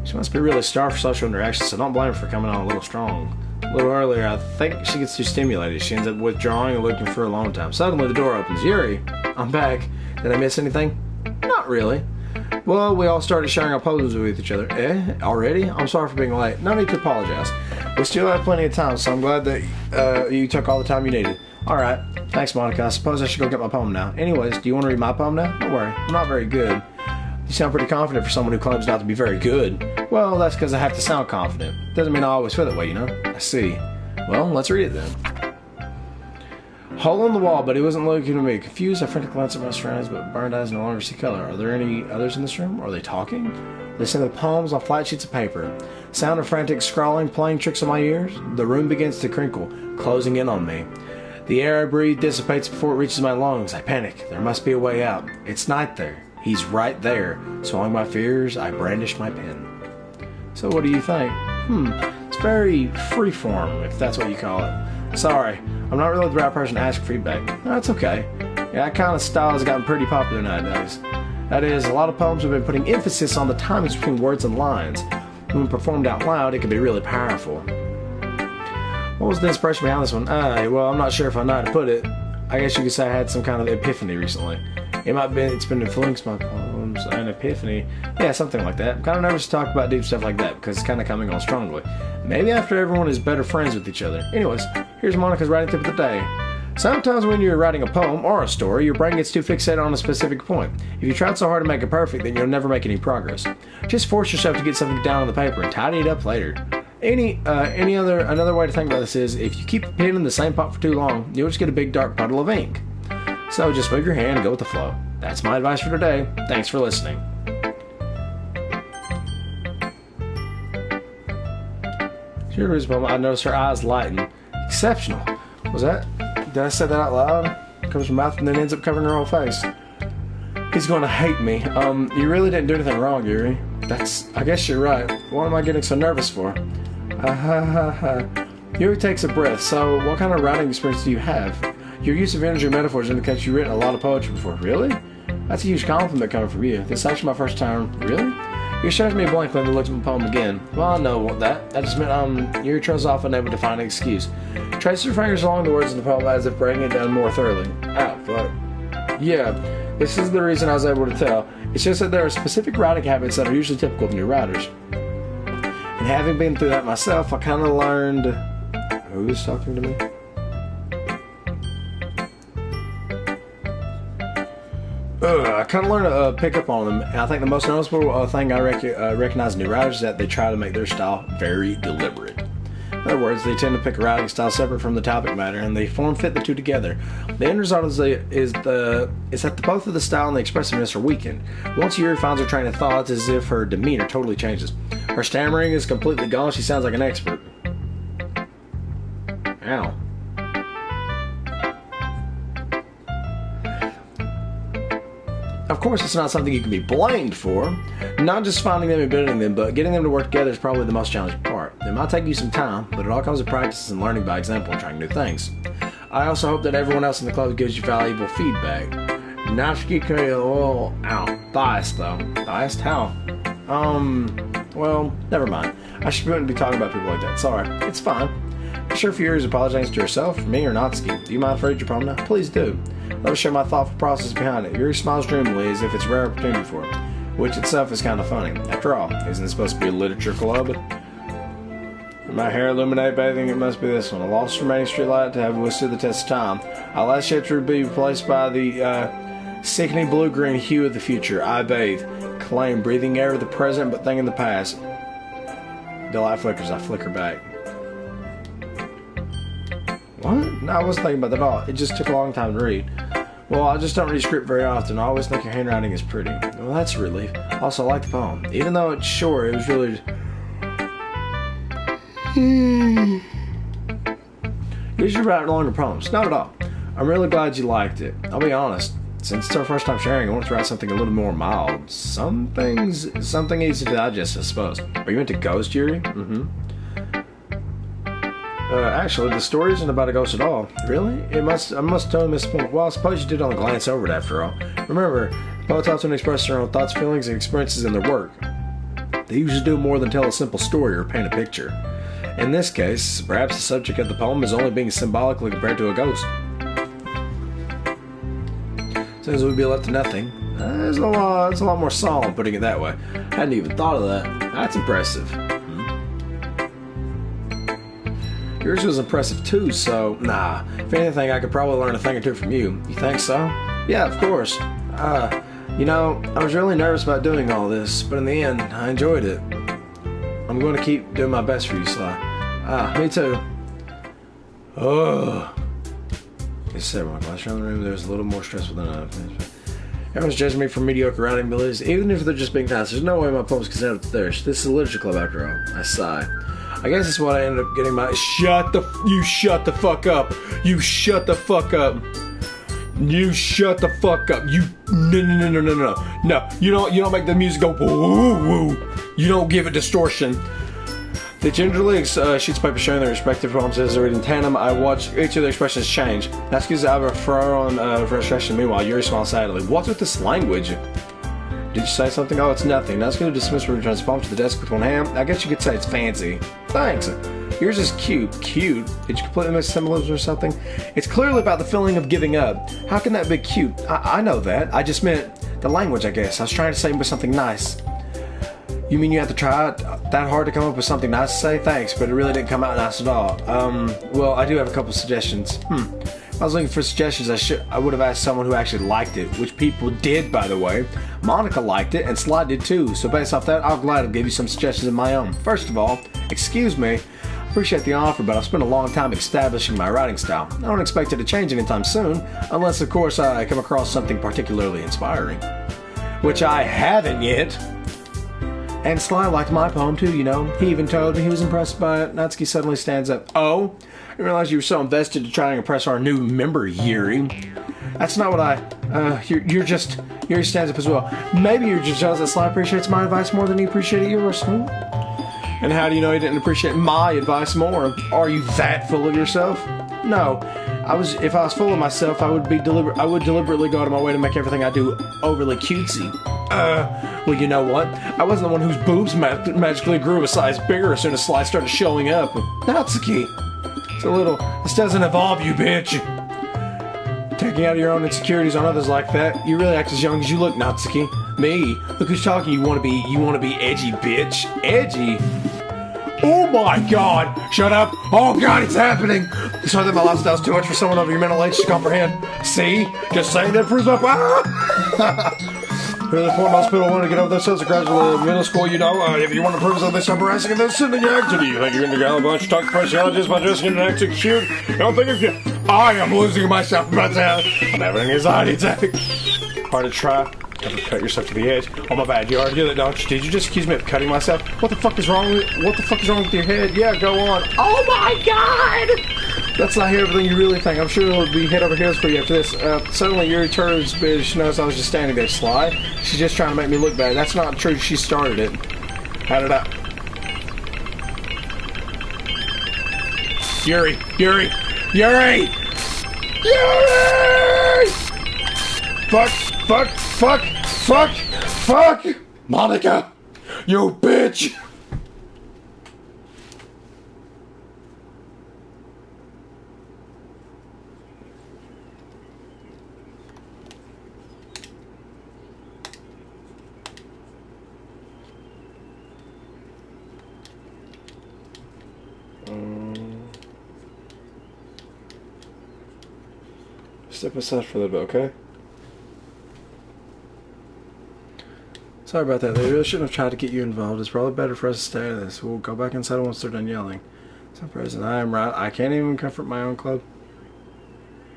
She must be really starved for social interaction, so don't blame her for coming on a little strong. A little earlier, I think she gets too stimulated. She ends up withdrawing and looking for alone time. Suddenly, the door opens. Yuri, I'm back. Did I miss anything? Not really. Well, we all started sharing our poems with each other. Already? I'm sorry for being late. No need to apologize. We still have plenty of time, so I'm glad that you took all the time you needed. Alright. Thanks, Monica. I suppose I should go get my poem now. Anyways, do you want to read my poem now? Don't worry. I'm not very good. You sound pretty confident for someone who claims not to be very good. Well, that's because I have to sound confident. Doesn't mean I always feel that way, you know? I see. Well, let's read it then. Hole in the wall, but he wasn't looking at me. Confused, I frantically glanced at my surroundings, but burned eyes no longer see color. Are there any others in this room? Are they talking? They send the poems on flat sheets of paper. Sound of frantic scrawling, playing tricks on my ears. The room begins to crinkle, closing in on me. The air I breathe dissipates before it reaches my lungs. I panic. There must be a way out. It's night there. He's right there. Swallowing my fears, I brandish my pen. So what do you think? It's very freeform, if that's what you call it. Sorry, I'm not really the right person to ask for feedback. No, that's okay. Yeah, that kind of style has gotten pretty popular nowadays. That is, a lot of poems have been putting emphasis on the timings between words and lines. When performed out loud, it can be really powerful. What was the inspiration behind this one? Well, I'm not sure if I know how to put it. I guess you could say I had some kind of epiphany recently. It's been influenced my poems, an epiphany. Yeah, something like that. I'm kind of nervous to talk about deep stuff like that because it's kind of coming on strongly. Maybe after everyone is better friends with each other. Anyways, here's Monica's writing tip of the day. Sometimes when you're writing a poem or a story, your brain gets too fixated on a specific point. If you tried so hard to make it perfect, then you'll never make any progress. Just force yourself to get something down on the paper and tidy it up later. Another way to think about this is, if you keep the pen in the same pot for too long, you'll just get a big dark puddle of ink. So just move your hand and go with the flow. That's my advice for today. Thanks for listening. I noticed her eyes lighten. Exceptional. Was that? Did I say that out loud? Comes from her mouth and then ends up covering her whole face. He's going to hate me. You really didn't do anything wrong, Yuri. I guess you're right. What am I getting so nervous for? Yuri takes a breath. So, what kind of writing experience do you have? Your use of imagery and metaphors indicates you've written a lot of poetry before. Really? That's a huge compliment coming from you. This is actually my first time. Really? You stares at me blankly and then looks at my poem again. Well, I know that. That just meant Yuri trails off unable to find an excuse. Traces her fingers along the words in the poem as if breaking it down more thoroughly. Ow, fuck. Yeah, this is the reason I was able to tell. It's just that there are specific writing habits that are usually typical of new writers. And having been through that myself, I kind of learned... Who's talking to me? I kind of learned to pick up on them. And I think the most noticeable thing I recognize in new writers is that they try to make their style very deliberate. In other words, they tend to pick a writing style separate from the topic matter, and they form-fit the two together. The end result is that both of the style and the expressiveness are weakened. Once Yuri finds her train of thought, it's as if her demeanor totally changes. Her stammering is completely gone. She sounds like an expert. Ow. Of course, it's not something you can be blamed for. Not just finding them and building them, but getting them to work together is probably the most challenging part. It might take you some time, but it all comes with practice and learning by example and trying new things. I also hope that everyone else in the club gives you valuable feedback. Natsuki Kyo, ow, biased though. Biased? How? Well, never mind. I shouldn't be talking about people like that. Sorry. It's fine. Be sure if you're apologizing to yourself, me, or Natsuki. Do you mind if I read your poem now? Please do. Let me share my thoughtful process behind it. Yuri smiles dreamily as if it's a rare opportunity for it, which itself is kind of funny. After all, isn't it supposed to be a literature club? My hair illuminate bathing, it must be this one. A lost remaining streetlight to have withstood the test of time. I last yet to be replaced by the sickening blue-green hue of the future. I bathe. Claim breathing air of the present but thinking the past. The light flickers, I flicker back. What? No, I wasn't thinking about that at all. It just took a long time to read. Well, I just don't read script very often. I always think your handwriting is pretty. Well, that's a relief. Also, I like the poem. Even though it's short, it was really... You should write longer poems. Not at all. I'm really glad you liked it. I'll be honest. Since it's our first time sharing, I want to write something a little more mild. Something easy to digest, I suppose. Are you into ghost, Yuri? Mm-hmm. Actually, the story isn't about a ghost at all. Really? I must totally miss the point. Well, I suppose you did only glance over it after all. Remember, poets often express their own thoughts, feelings, and experiences in their work. They usually do more than tell a simple story or paint a picture. In this case, perhaps the subject of the poem is only being symbolically compared to a ghost. Since we'd be left to nothing, it's a lot more solemn putting it that way. I hadn't even thought of that. That's impressive. Yours was impressive too, so nah. If anything, I could probably learn a thing or two from you. You think so? Yeah, of course. You know, I was really nervous about doing all this, but in the end, I enjoyed it. I'm going to keep doing my best for you, Sly. Me too. Oh. It's said when I glanced around the room, there was a little more stressful than I. Everyone's judging me for mediocre writing abilities, even if they're just being nice. There's no way my poems can stand up to theirs. This is a literature club after all. I sigh. I guess that's what I ended up getting my... You shut the fuck up. You shut the fuck up. You shut the fuck up. You... No. No, you don't make the music go woo woo. You don't give it distortion. They gingerly sheets of paper showing their respective poems as they read in tandem. I watch each of their expressions change. That's because I have a frown on frustration. Meanwhile, Yuri smiles sadly. What's with this language? Did you say something? Oh, it's nothing. Now it's going to dismiss and return his poem to the desk with one hand. I guess you could say it's fancy. Thanks. Yours is cute. Cute? Did you completely miss symbolism or something? It's clearly about the feeling of giving up. How can that be cute? I know that. I just meant the language, I guess. I was trying to say with something nice. You mean you have to try that hard to come up with something nice to say? Thanks, but it really didn't come out nice at all. Well, I do have a couple suggestions. If I was looking for suggestions, I would have asked someone who actually liked it, which people did, by the way. Monica liked it, and Sly did too, so based off that, I'll gladly give you some suggestions of my own. First of all, excuse me, I appreciate the offer, but I've spent a long time establishing my writing style. I don't expect it to change anytime soon, unless, of course, I come across something particularly inspiring. Which I haven't yet. And Sly liked my poem too, you know. He even told me he was impressed by it. Natsuki suddenly stands up. Oh? I didn't realize you were so invested to try and impress our new member, Yuri. That's not what Yuri stands up as well. Maybe you're just jealous that Sly appreciates my advice more than he appreciated yours. And how do you know he didn't appreciate my advice more? Are you that full of yourself? No. If I was full of myself, I would deliberately go out of my way to make everything I do overly cutesy. Well, you know what? I wasn't the one whose boobs magically grew a size bigger as soon as Sly started showing up. Natsuki. This doesn't involve you, bitch. Taking out your own insecurities on others like that. You really act as young as you look, Natsuki. Me? Look who's talking. You want to be edgy, bitch. Edgy? Oh my god! Shut up! Oh god, it's happening! Sorry that my lifestyle's too much for someone of your mental age to comprehend. See? Just saying that proves my... Really important hospital want to get over themselves and graduate to middle school, you know. If you want to prove that they stop harassing and then sending you acting, do you think you're going to get a bunch of talk preciologist by dressing in an acting cute? You don't think if you... I am losing myself about to have... I'm having an anxiety attack. Hard to try. Ever cut yourself to the edge? Oh my bad, you already did it, don't you? Did you just accuse me of cutting myself? What the fuck is wrong with your head? Yeah, go on. Oh my god! Let's not hear everything you really think. I'm sure it'll be head over heels for you after this. Suddenly Yuri turns, but she knows I was just standing there. Sly? She's just trying to make me look bad. That's not true. She started it. How did I... Yuri! Yuri! Yuri! Yuri! Fuck! Fuck! Fuck! Fuck! Fuck! Monica! You bitch! Step aside for a little bit, okay? Sorry about that. They really shouldn't have tried to get you involved. It's probably better for us to stay out of this. We'll go back inside once they're done yelling. So, President, I am right. I can't even comfort my own club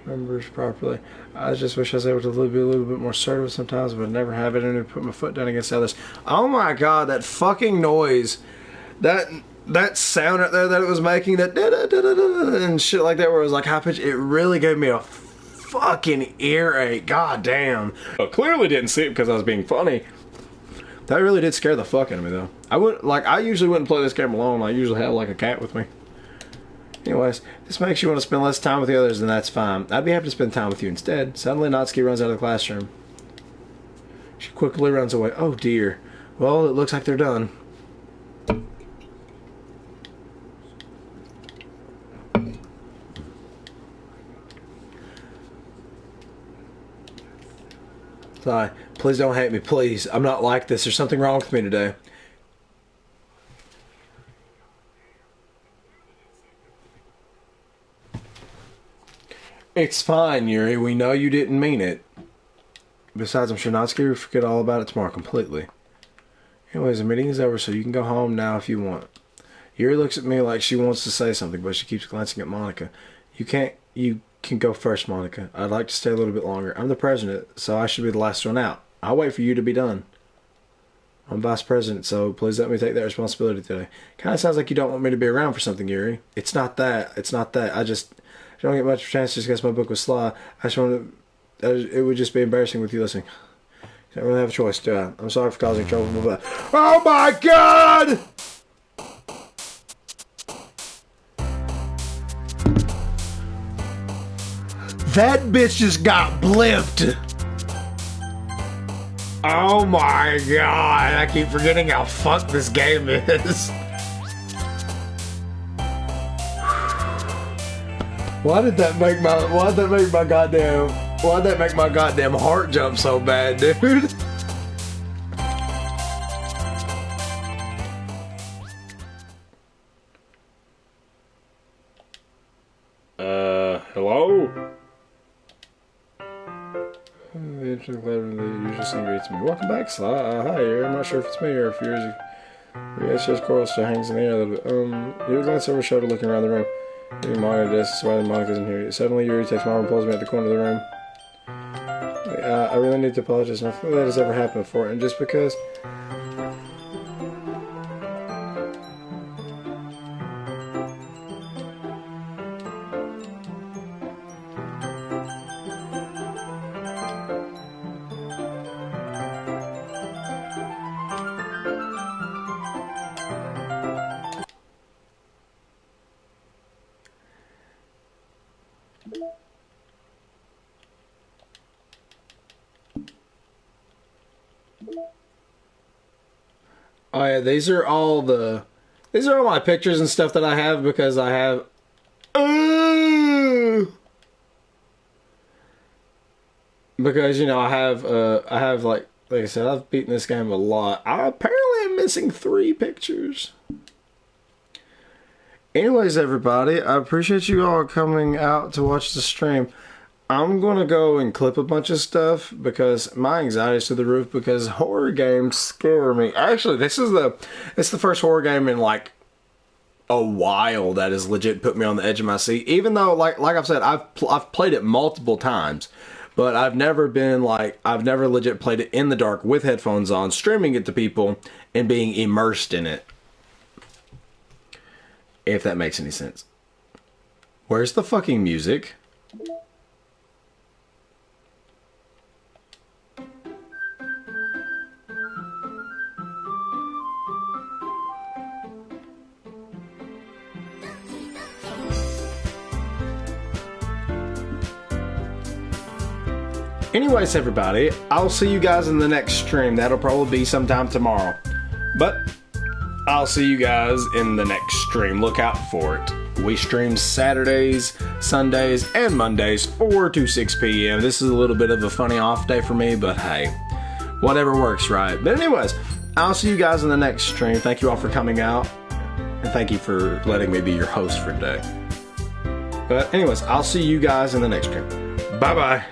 members properly. I just wish I was able to be a little bit more assertive sometimes, but I never have it and put my foot down against others. Oh my god, that fucking noise. That sound right there that it was making, that da-da-da-da-da and shit like that, where it was like high pitch, it really gave me a fucking earache. God damn. I clearly didn't see it because I was being funny. That really did scare the fuck out of me, though. I usually wouldn't play this game alone. I usually have, like, a cat with me. Anyways, this makes you want to spend less time with the others, then that's fine. I'd be happy to spend time with you instead. Suddenly, Natsuki runs out of the classroom. She quickly runs away. Oh, dear. Well, it looks like they're done. Sorry. Please don't hate me, please. I'm not like this. There's something wrong with me today. It's fine, Yuri. We know you didn't mean it. Besides, I'm sure Natsuki will forget all about it tomorrow completely. Anyways, the meeting is over, so you can go home now if you want. Yuri looks at me like she wants to say something, but she keeps glancing at Monica. You can go first, Monica. I'd like to stay a little bit longer. I'm the president, so I should be the last one out. I'll wait for you to be done. I'm vice president, so please let me take that responsibility today. Kind of sounds like you don't want me to be around for something, Yuri. It's not that. It's not that. I don't get much chance just because my book was Sly. I just want to... It would just be embarrassing with you listening. I don't really have a choice, do I? I'm sorry for causing trouble, but... Oh my god! That bitch just got blipped. Oh my god, I keep forgetting how fucked this game is. Why'd that make my goddamn heart jump so bad, dude? Hello? Welcome back, Sly. Hi, I'm not sure if it's me or if yours. It's just coral still hangs in the air a little bit. Yuri glanced over his shoulder, looking around the room. Maybe Monica does. That's why Monica's in here. Suddenly, Yuri takes my arm and pulls me at the corner of the room. I really need to apologize. I feel that has ever happened before, and just because. Oh yeah, these are all my pictures and stuff that I have because I have because I have like I said, I've beaten this game a lot. I apparently am missing 3 pictures. Anyways, everybody, I appreciate you all coming out to watch the stream. I'm gonna go and clip a bunch of stuff because my anxiety's through the roof because horror games scare me. Actually, it's the first horror game in like a while that has legit put me on the edge of my seat. Even though, like I've said, I've played it multiple times, but I've never legit played it in the dark with headphones on, streaming it to people, and being immersed in it. If that makes any sense. Where's the fucking music? Anyways, everybody, I'll see you guys in the next stream. That'll probably be sometime tomorrow. But I'll see you guys in the next stream. Look out for it. We stream Saturdays, Sundays, and Mondays, 4 to 6 p.m. This is a little bit of a funny off day for me, but hey, whatever works, right? But anyways, I'll see you guys in the next stream. Thank you all for coming out, and thank you for letting me be your host for today. But anyways, I'll see you guys in the next stream. Bye-bye.